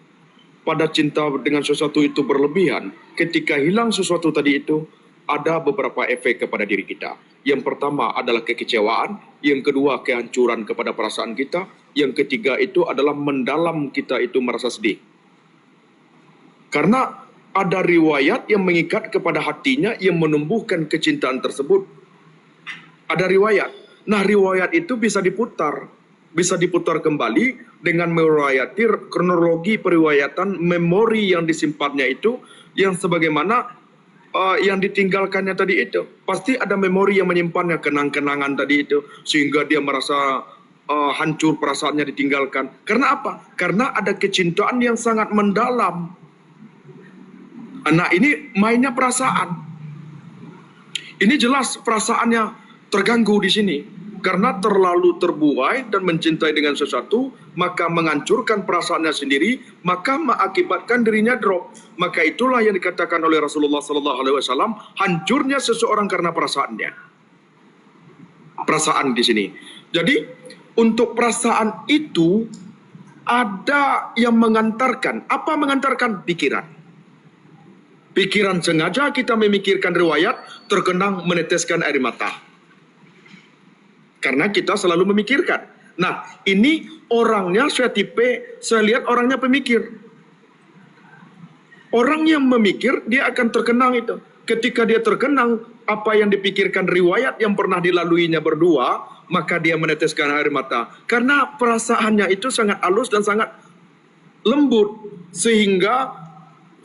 Speaker 1: pada cinta dengan sesuatu itu berlebihan, ketika hilang sesuatu tadi itu, ada beberapa efek kepada diri kita. Yang pertama adalah kekecewaan, yang kedua kehancuran kepada perasaan kita, yang ketiga itu adalah mendalam kita itu merasa sedih. Karena ada riwayat yang mengikat kepada hatinya yang menumbuhkan kecintaan tersebut. Ada riwayat. Nah, riwayat itu bisa diputar. bisa diputar kembali dengan meriwayati kronologi periwayatan memori yang disimpannya itu, yang sebagaimana yang ditinggalkannya tadi itu. Pasti ada memori yang menyimpannya, kenang-kenangan tadi itu, sehingga dia merasa hancur perasaannya ditinggalkan. Karena apa? Karena ada kecintaan yang sangat mendalam. Nah, ini mainnya perasaan. Ini jelas perasaannya terganggu di sini. Karena terlalu terbuai dan mencintai dengan sesuatu, maka menghancurkan perasaannya sendiri, maka mengakibatkan dirinya drop. Maka itulah yang dikatakan oleh Rasulullah SAW, hancurnya seseorang karena perasaannya. Perasaan di sini. Jadi, untuk perasaan itu, ada yang mengantarkan. Apa mengantarkan? Pikiran. Pikiran sengaja kita memikirkan riwayat, terkenang meneteskan air mata. Karena kita selalu memikirkan. Nah, ini orangnya saya lihat orangnya pemikir. Orang yang memikir, dia akan terkenang itu. Ketika dia terkenang, apa yang dipikirkan riwayat yang pernah dilaluinya berdua, maka dia meneteskan air mata. Karena perasaannya itu sangat halus dan sangat lembut. Sehingga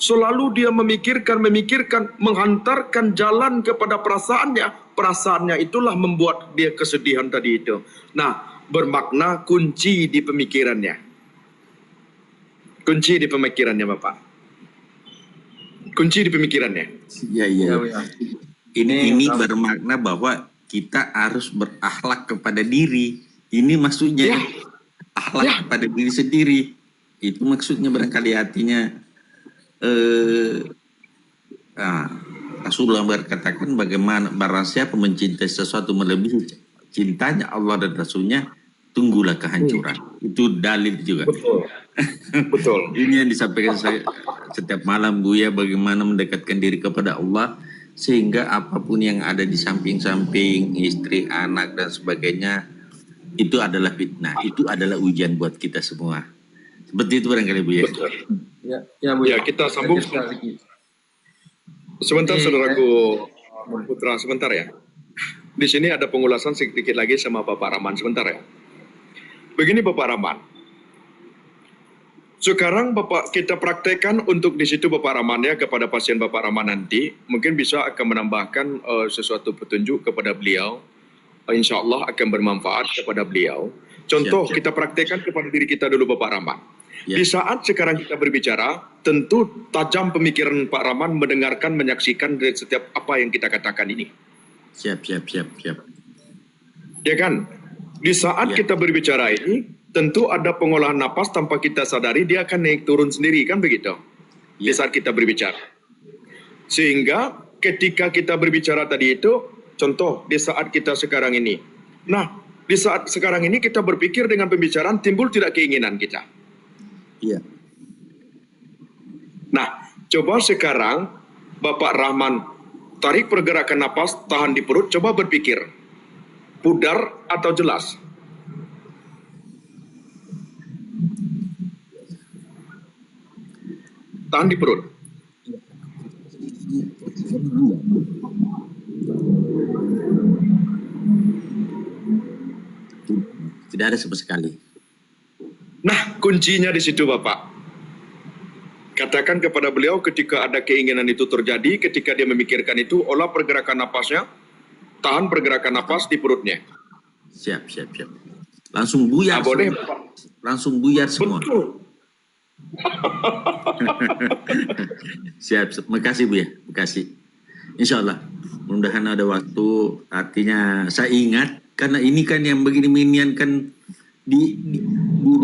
Speaker 1: selalu dia memikirkan, menghantarkan jalan kepada perasaannya. Perasaannya itulah membuat dia kesedihan tadi itu. Nah, bermakna kunci di pemikirannya. Kunci di pemikirannya, Bapak. Kunci di pemikirannya.
Speaker 4: Iya.
Speaker 2: Ya.
Speaker 4: Ini bermakna bahwa kita harus berakhlak kepada diri. Ini maksudnya
Speaker 1: Ya.
Speaker 4: akhlak kepada diri sendiri. Itu maksudnya barangkali artinya Rasulullah berkatakan bagaimana barang siapa mencintai sesuatu melebihi cintanya Allah dan Rasulnya, tunggulah kehancuran. Itu dalil juga.
Speaker 1: Betul. Betul.
Speaker 4: Ini yang disampaikan saya setiap malam, Buya, bagaimana mendekatkan diri kepada Allah sehingga apapun yang ada di samping-samping istri, anak dan sebagainya itu adalah fitnah, itu adalah ujian buat kita semua. Seperti itu barangkali, Buya.
Speaker 1: Betul.
Speaker 2: Ya, Bu.
Speaker 1: Ya, kita sambung. Sebentar, saudaraku Putra, sebentar ya. Di sini ada pengulasan sedikit lagi sama Bapak Rahman, sebentar ya. Begini Bapak Rahman. Sekarang Bapak kita praktekkan untuk di situ Bapak Rahman ya, kepada pasien Bapak Rahman nanti. Mungkin bisa akan menambahkan sesuatu petunjuk kepada beliau. Insya Allah akan bermanfaat kepada beliau. Contoh,
Speaker 4: Siap.
Speaker 1: kita praktekkan kepada diri kita dulu Bapak Rahman.
Speaker 4: Ya.
Speaker 1: Di saat sekarang kita berbicara, tentu tajam pemikiran Pak Rahman mendengarkan, menyaksikan dari setiap apa yang kita katakan ini.
Speaker 4: Siap.
Speaker 1: Ya kan? Di saat
Speaker 4: Ya.
Speaker 1: kita berbicara ini, tentu ada pengolahan napas tanpa kita sadari, dia akan naik turun sendiri, kan begitu? Di
Speaker 4: Ya.
Speaker 1: saat kita berbicara. Sehingga ketika kita berbicara tadi itu, contoh di saat kita sekarang ini. Nah, di saat sekarang ini kita berpikir dengan pembicaraan, timbul tidak keinginan kita.
Speaker 4: Iya.
Speaker 1: Nah, coba sekarang Bapak Rahman tarik pergerakan napas, tahan di perut, coba berpikir. Pudar atau jelas? Tahan di perut.
Speaker 4: Tidak ada sama sekali.
Speaker 1: Nah, kuncinya di situ, Bapak. Katakan kepada beliau ketika ada keinginan itu terjadi, ketika dia memikirkan itu, olah pergerakan napasnya, tahan pergerakan napas di perutnya.
Speaker 4: Siap. Langsung buyar
Speaker 1: Boleh,
Speaker 4: semua.
Speaker 1: Bapak.
Speaker 4: Langsung buyar semua.
Speaker 1: Betul.
Speaker 4: Siap. Makasih, Buya. Makasih. Insya Allah. Mudah-mudahan ada waktu. Artinya saya ingat, karena ini kan yang begini-beginian kan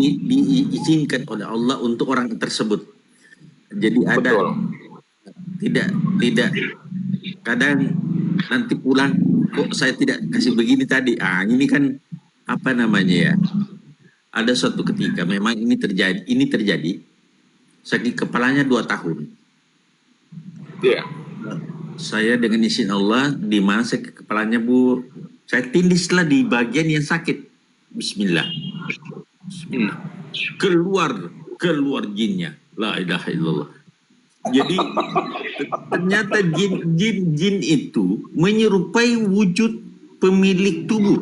Speaker 4: diizinkan oleh Allah untuk orang tersebut. Jadi ada
Speaker 1: Betul.
Speaker 4: tidak kadang nanti pulang kok saya tidak kasih begini tadi. Ini kan apa namanya ya? Ada suatu ketika memang ini terjadi. Sakit kepalanya 2 tahun.
Speaker 1: Iya.
Speaker 4: Saya dengan izin Allah di mana sakit kepalanya, Bu, saya tindislah di bagian yang sakit. Bismillah. Keluar jinnya. La ilaha illallah. Jadi ternyata jin itu menyerupai wujud pemilik tubuh.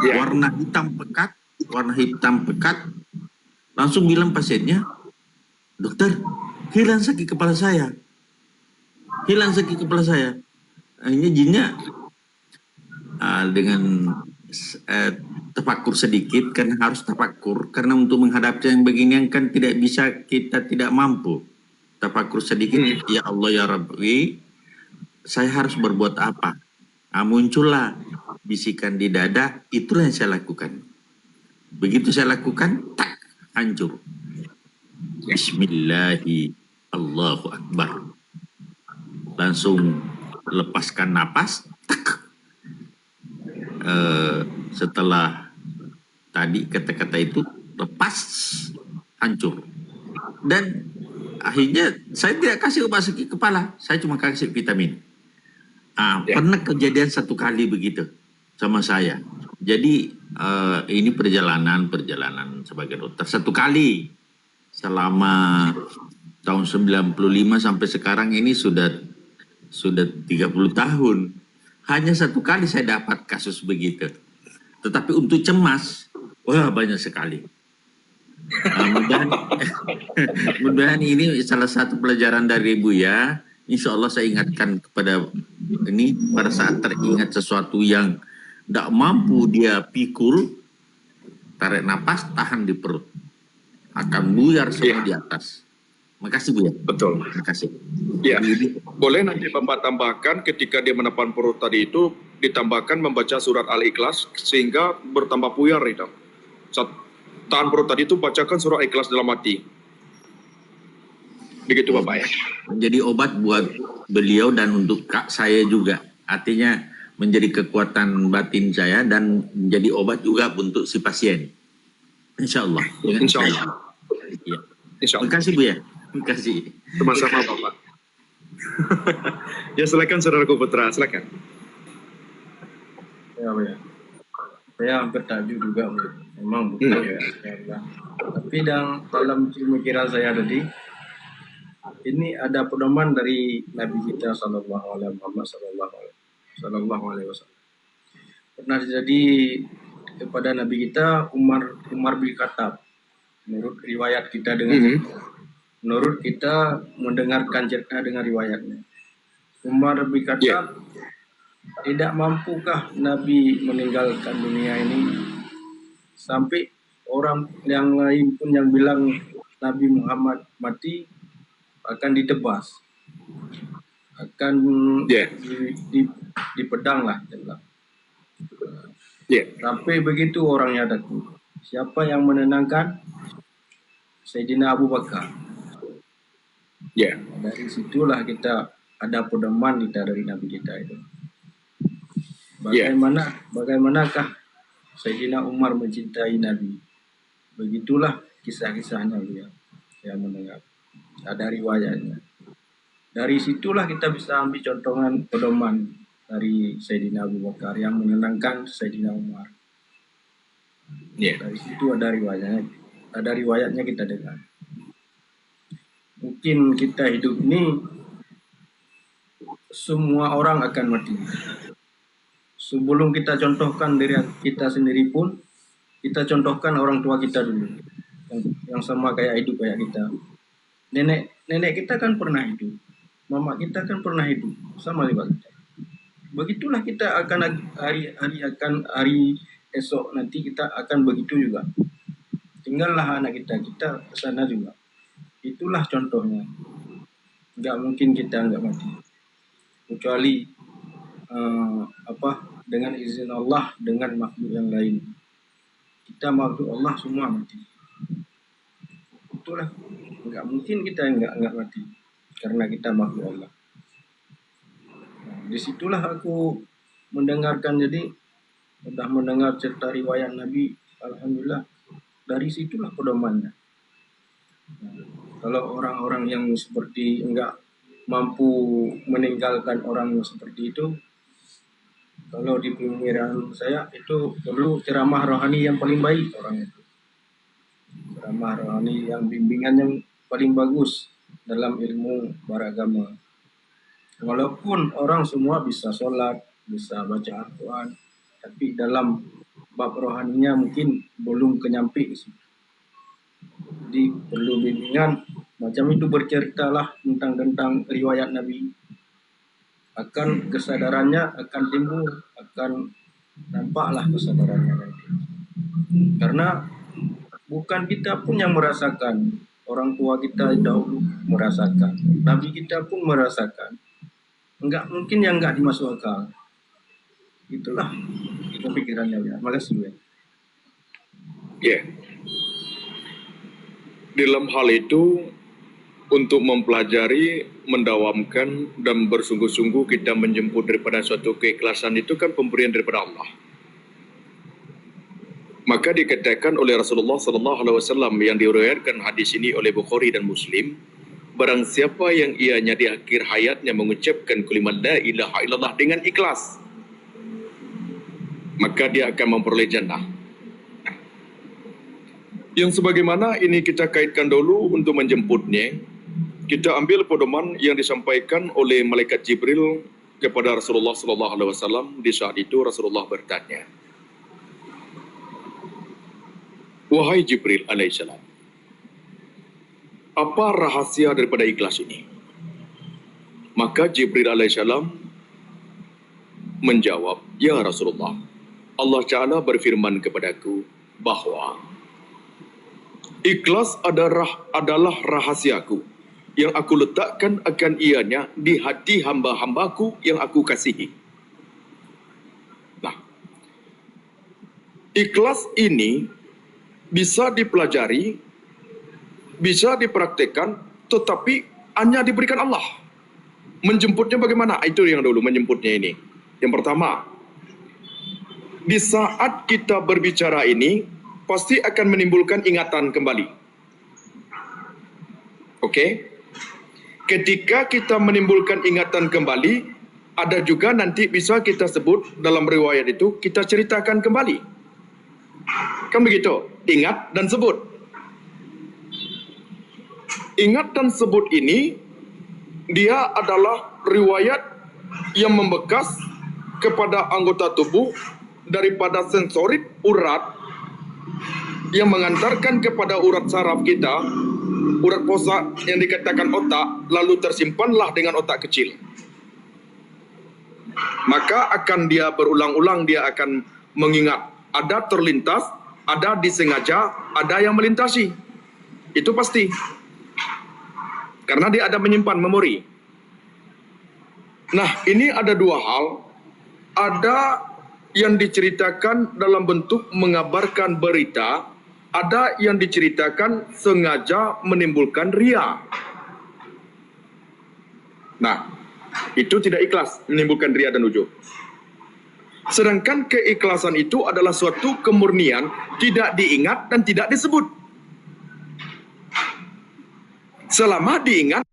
Speaker 1: Ya.
Speaker 4: Warna hitam pekat, warna hitam pekat, langsung bilang pasiennya, dokter, hilang sakit kepala saya. Hilang sakit kepala saya. Akhirnya jinnya dengan tafakur sedikit, karena harus tafakur. Karena untuk menghadapi yang beginian kan tidak bisa, kita tidak mampu. Tafakur sedikit, ya Allah ya Rabbi, saya harus berbuat apa? Muncullah bisikan di dada, itulah yang saya lakukan. Begitu saya lakukan, tak, hancur. Bismillahi, Allahu Akbar. Langsung lepaskan napas, tak. Setelah tadi kata-kata itu lepas, hancur. Dan akhirnya saya tidak kasih obat sakit kepala, saya cuma kasih vitamin. Pernah kejadian satu kali begitu sama saya. Jadi ini perjalanan sebagai dokter satu kali selama tahun 95 sampai sekarang ini sudah 30 tahun. Hanya satu kali saya dapat kasus begitu. Tetapi untuk cemas, wah banyak sekali. Mudah-mudahan ini salah satu pelajaran dari Ibu ya. Insya Allah saya ingatkan kepada ini pada saat teringat sesuatu yang tidak mampu dia pikul, tarik napas, tahan di perut. Akan buyar semua di atas. Makasih Bu ya.
Speaker 1: Betul.
Speaker 4: Makasih.
Speaker 1: Ya, boleh nanti Bapak tambahkan ketika dia menepan perut tadi itu, ditambahkan membaca surat Al-Ikhlas sehingga bertambah buyar itu. Tahan perut tadi itu bacakan surat Ikhlas dalam hati. Begitu Bapak ya.
Speaker 4: Menjadi obat buat beliau dan untuk saya juga. Artinya menjadi kekuatan batin saya dan menjadi obat juga untuk si pasien. Insya Allah.
Speaker 1: Insya Allah.
Speaker 4: Ya.
Speaker 1: Insya Allah.
Speaker 4: Terima kasih Bu ya. Terima kasih.
Speaker 1: Sama-sama Bapak. Ya silakan Saudara Putra, silakan.
Speaker 2: Ya, Bu ya. Saya hampir takjub juga, Bu. Memang bukan ya. Tapi dalam pemikiran saya tadi, ini ada pedoman dari Nabi kita Sallallahu Alaihi Wasallam. Pernah terjadi kepada Nabi kita Umar bin Khattab. Menurut riwayat kita menurut kita mendengarkan cerita dengan riwayatnya. Umar bin Khattab tidak mampukah Nabi meninggalkan dunia ini, sampai orang yang lain pun yang bilang Nabi Muhammad mati akan ditebas, akan dipedang lah. Sampai begitu orangnya datang. Siapa yang menenangkan? Sayyidina Abu Bakar. Dari situlah kita ada pedoman kita dari Nabi kita itu. Bagaimanakah Sayyidina Umar mencintai Nabi? Begitulah kisah-kisahnya dia yang mendengar. Ada riwayatnya. Dari situlah kita bisa ambil contohan pedoman dari Sayyidina Abu Bakar yang menenangkan Sayyidina Umar. Dari situ ada riwayatnya kita dengar. Mungkin kita hidup ini semua orang akan mati. Sebelum kita contohkan diri kita sendiri pun, kita contohkan orang tua kita dulu, yang sama kayak hidup kayak kita. Nenek kita kan pernah hidup, mama kita kan pernah hidup, sama juga kita. Begitulah kita akan hari esok nanti kita akan begitu juga. Tinggallah anak kita ke sana juga. Itulah contohnya. Nggak mungkin kita nggak mati, kecuali dengan izin Allah dengan makhluk yang lain. Kita makhluk Allah semua mati. Itulah, nggak mungkin kita nggak mati karena kita makhluk Allah. Disitulah aku mendengarkan, jadi sudah mendengar cerita riwayat Nabi, alhamdulillah dari situlah pedomannya. Kalau orang-orang yang seperti enggak mampu meninggalkan orang seperti itu, kalau di pemikiran saya itu perlu ceramah rohani yang paling baik orang itu. Ceramah rohani yang bimbingan yang paling bagus dalam ilmu beragama. Walaupun orang semua bisa sholat, bisa baca Al-Quran, tapi dalam bab rohaninya mungkin belum kenyampe. Jadi perlu bimbingan macam itu, berceritalah tentang riwayat Nabi, akan kesadarannya akan timbul, akan nampaklah kesadarannya nanti. Karena bukan kita pun yang merasakan, orang tua kita dahulu merasakan, Nabi kita pun merasakan. Enggak mungkin yang enggak dimasuk akal. Itulah pemikirannya ya. Makasih ya.
Speaker 1: Ya. Dalam hal itu, untuk mempelajari, mendawamkan, dan bersungguh-sungguh kita menjemput daripada suatu keikhlasan itu kan pemberian daripada Allah. Maka dikatakan oleh Rasulullah SAW yang diriwayatkan hadis ini oleh Bukhari dan Muslim, barang siapa yang ianya di akhir hayatnya mengucapkan kalimat la ilaha illallah dengan ikhlas, maka dia akan memperoleh jannah. Yang sebagaimana ini kita kaitkan dulu untuk menjemputnya, kita ambil pedoman yang disampaikan oleh malaikat Jibril kepada Rasulullah SAW. Di saat itu Rasulullah bertanya, "Wahai Jibril alaihissalam, apa rahasia daripada ikhlas ini?" Maka Jibril alaihissalam menjawab, "Ya Rasulullah, Allah Ta'ala berfirman kepadaku bahwa ikhlas adalah rahasiaku yang aku letakkan akan ianya di hati hamba-hambaku yang aku kasihi." Nah, ikhlas ini bisa dipelajari, bisa dipraktekkan, tetapi hanya diberikan Allah. Menjemputnya bagaimana? Itu yang dulu, menjemputnya ini. Yang pertama, di saat kita berbicara ini, pasti akan menimbulkan ingatan kembali. Oke? Ketika kita menimbulkan ingatan kembali, ada juga nanti bisa kita sebut dalam riwayat itu, kita ceritakan kembali. Kan begitu? Ingat dan sebut. Ingat dan sebut ini, dia adalah riwayat yang membekas kepada anggota tubuh daripada sensorik urat yang mengantarkan kepada urat saraf kita, urat pusat yang dikatakan otak, lalu tersimpanlah dengan otak kecil. Maka akan dia berulang-ulang, dia akan mengingat. Ada terlintas, ada disengaja, ada yang melintasi. Itu pasti. Karena dia ada menyimpan memori. Nah, ini ada dua hal. Ada yang diceritakan dalam bentuk mengabarkan berita, ada yang diceritakan sengaja menimbulkan ria. Nah, itu tidak ikhlas, menimbulkan ria dan ujub. Sedangkan keikhlasan itu adalah suatu kemurnian, tidak diingat dan tidak disebut. Selama diingat,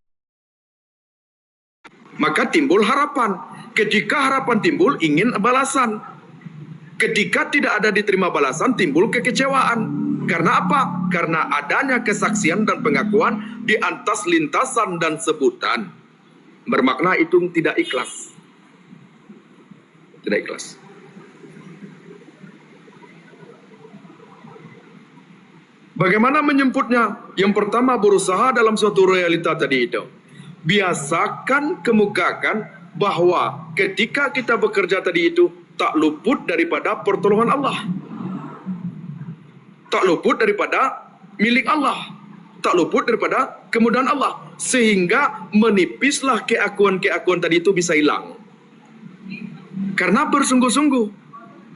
Speaker 1: maka timbul harapan. Ketika harapan timbul, ingin balasan. Ketika tidak ada diterima balasan, timbul kekecewaan. Karena apa? Karena adanya kesaksian dan pengakuan di atas lintasan dan sebutan. Bermakna itu tidak ikhlas. Tidak ikhlas. Bagaimana menjemputnya? Yang pertama, berusaha dalam suatu realita tadi itu. Biasakan, kemukakan bahwa ketika kita bekerja tadi itu, tak luput daripada pertolongan Allah. Tak luput daripada milik Allah. Tak luput daripada kemudahan Allah. Sehingga menipislah keakuan-keakuan tadi itu bisa hilang. Karena bersungguh-sungguh.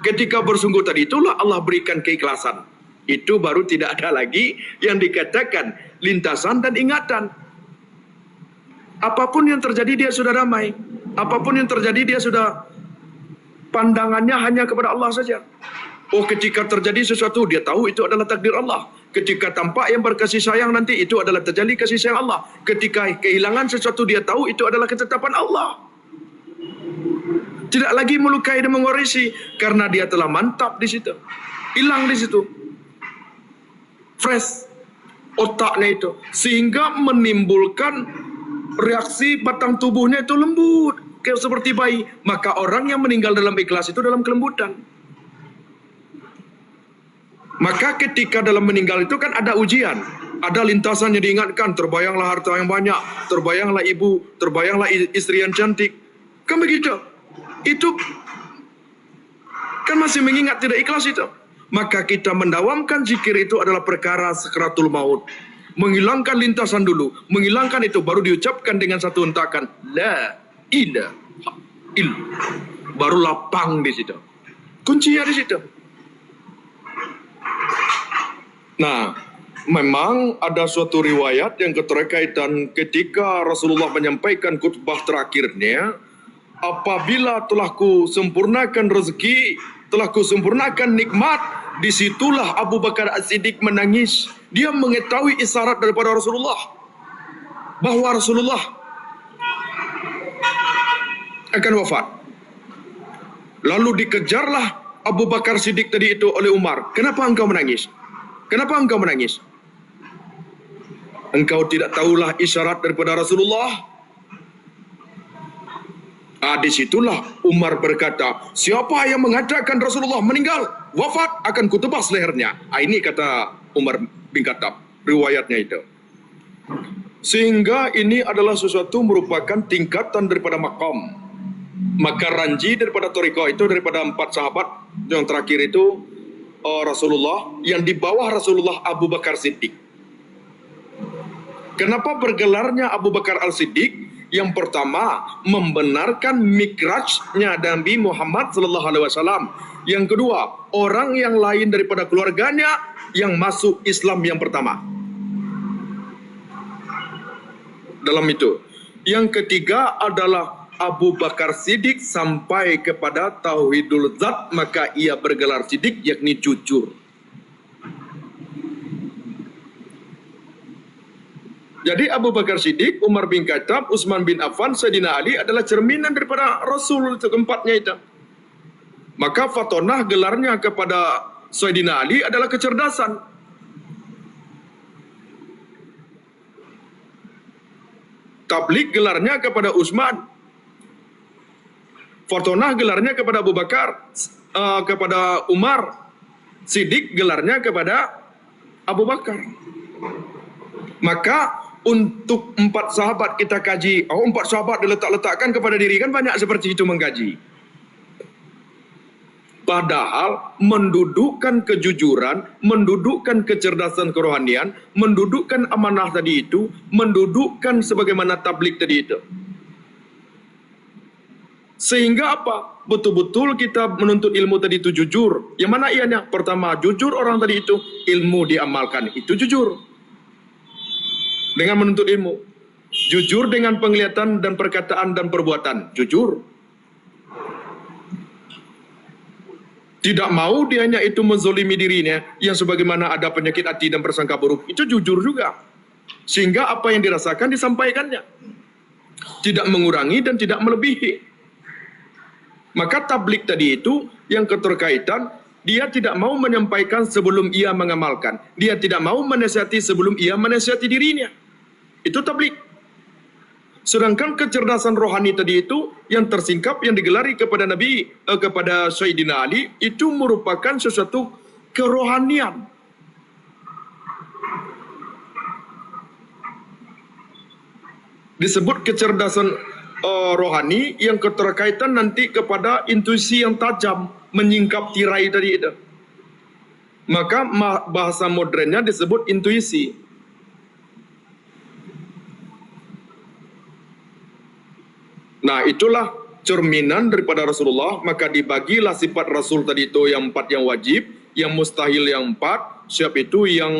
Speaker 1: Ketika bersungguh tadi itulah Allah berikan keikhlasan. Itu baru tidak ada lagi yang dikatakan lintasan dan ingatan. Apapun yang terjadi dia sudah damai. Apapun yang terjadi dia sudah pandangannya hanya kepada Allah saja. Oh, ketika terjadi sesuatu dia tahu itu adalah takdir Allah. Ketika tampak yang berkasih sayang nanti itu adalah terjadi kasih sayang Allah. Ketika kehilangan sesuatu dia tahu itu adalah ketetapan Allah. Tidak lagi melukai dan mengorisi karena dia telah mantap di situ. Hilang di situ. Fresh otaknya itu, sehingga menimbulkan reaksi batang tubuhnya itu lembut, kayak seperti bayi. Maka orang yang meninggal dalam ikhlas itu dalam kelembutan. Maka ketika dalam meninggal itu kan ada ujian, ada lintasan yang diingatkan, terbayanglah harta yang banyak, terbayanglah ibu, terbayanglah istri yang cantik. Kan begitu. Itu kan masih mengingat, tidak ikhlas itu. Maka kita mendawamkan zikir itu adalah perkara sakaratul maut. Menghilangkan lintasan dulu, menghilangkan itu baru diucapkan dengan satu hentakan, la ilaha illallah. Baru lapang di situ. Kuncinya di situ. Nah, memang ada suatu riwayat yang keterkaitan ketika Rasulullah menyampaikan khutbah terakhirnya, apabila telah ku sempurnakan rezeki, telah ku sempurnakan nikmat, disitulah Abu Bakar As-Siddiq menangis. Dia mengetahui isyarat daripada Rasulullah bahwa Rasulullah akan wafat. Lalu dikejarlah Abu Bakar Siddiq tadi itu oleh Umar. Kenapa engkau menangis? Kenapa engkau menangis? Engkau tidak tahulah isyarat daripada Rasulullah? Disitulah Umar berkata, siapa yang mengatakan Rasulullah meninggal, wafat, akan kutebas lehernya. Ini kata Umar bin Khattab, riwayatnya itu. Sehingga ini adalah sesuatu merupakan tingkatan daripada maqam. Maka ranji daripada Thariqah itu daripada 4 sahabat yang terakhir itu Rasulullah, yang di bawah Rasulullah Abu Bakar Siddiq. Kenapa bergelarnya Abu Bakar Al-Siddiq? Yang pertama, membenarkan mikrajnya Nabi Muhammad SAW. Yang kedua, orang yang lain daripada keluarganya yang masuk Islam yang pertama. Dalam itu. Yang ketiga adalah Abu Bakar Siddiq sampai kepada Tauhidul Zat, maka ia bergelar Siddiq, yakni jujur. Jadi Abu Bakar Siddiq, Umar bin Khattab, Utsman bin Affan, Sayyidina Ali adalah cerminan daripada Rasul keempatnya itu. Maka Fatonah gelarnya kepada Sayyidina Ali adalah kecerdasan. Tabligh gelarnya kepada Utsman. Fatonah gelarnya kepada Abu Bakar, kepada Umar. Siddiq gelarnya kepada Abu Bakar. Maka untuk 4 sahabat kita kaji, 4 sahabat diletak-letakkan kepada diri, kan banyak seperti itu mengkaji. Padahal mendudukkan kejujuran, mendudukkan kecerdasan kerohanian, mendudukkan amanah tadi itu, mendudukkan sebagaimana tabligh tadi itu. Sehingga apa? Betul-betul kita menuntut ilmu tadi itu jujur. Yang mana ianya? Pertama, jujur orang tadi itu, ilmu diamalkan. Itu jujur. Dengan menuntut ilmu. Jujur dengan penglihatan dan perkataan dan perbuatan. Jujur. Tidak mau dianya itu menzolimi dirinya, yang sebagaimana ada penyakit hati dan prasangka buruk. Itu jujur juga. Sehingga apa yang dirasakan disampaikannya. Tidak mengurangi dan tidak melebihi. Maka tabligh tadi itu yang keterkaitan, dia tidak mau menyampaikan sebelum ia mengamalkan. Dia tidak mau menasihati sebelum ia menasihati dirinya. Itu tabligh. Sedangkan kecerdasan rohani tadi itu yang tersingkap, yang digelari kepada Nabi, kepada Sayyidina Ali, itu merupakan sesuatu kerohanian. Disebut kecerdasan rohani yang keterkaitan nanti kepada intuisi yang tajam, menyingkap tirai tadi itu. Maka bahasa modernnya disebut intuisi. Nah, itulah cerminan daripada Rasulullah. Maka dibagilah sifat Rasul tadi itu yang 4 yang wajib, yang mustahil yang 4, siap itu yang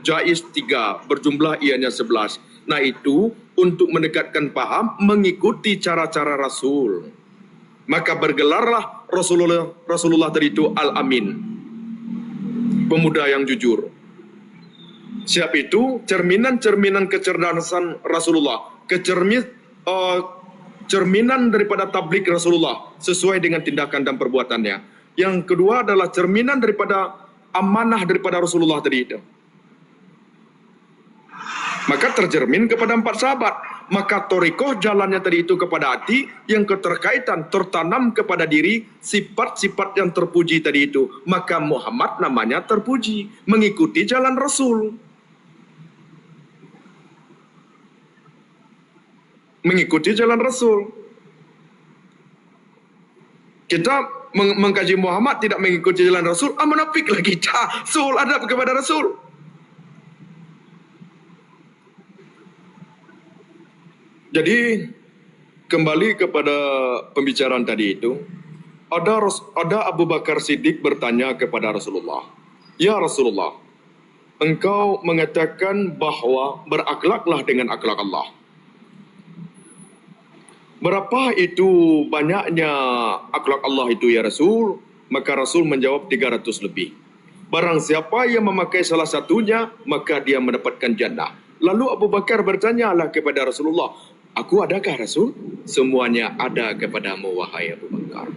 Speaker 1: jaiz 3, berjumlah ianya 11. Nah, itu untuk mendekatkan paham, mengikuti cara-cara Rasul. Maka bergelarlah Rasulullah tadi itu Al-Amin, pemuda yang jujur. Siap itu cerminan-cerminan kecerdasan Rasulullah, cerminan daripada tabligh Rasulullah sesuai dengan tindakan dan perbuatannya. Yang kedua adalah cerminan daripada amanah daripada Rasulullah tadi itu. Maka tercermin kepada 4 sahabat. Maka torikoh jalannya tadi itu kepada hati, yang keterkaitan tertanam kepada diri sifat-sifat yang terpuji tadi itu. Maka Muhammad namanya terpuji, mengikuti jalan Rasul. Mengikuti jalan Rasul. Kita mengkaji Muhammad tidak mengikuti jalan Rasul, munafik lagi. Rasul adab kepada Rasul. Jadi kembali kepada pembicaraan tadi itu, ada Abu Bakar Siddiq bertanya kepada Rasulullah, "Ya Rasulullah, engkau mengatakan bahwa berakhlaklah dengan akhlak Allah. Berapa itu banyaknya akhlak Allah itu ya Rasul?" Maka Rasul menjawab 300 lebih. Barang siapa yang memakai salah satunya, maka dia mendapatkan jannah. Lalu Abu Bakar bertanyalah kepada Rasulullah, "Aku adakah Rasul?" "Semuanya ada kepadamu wahai Abu Bakar."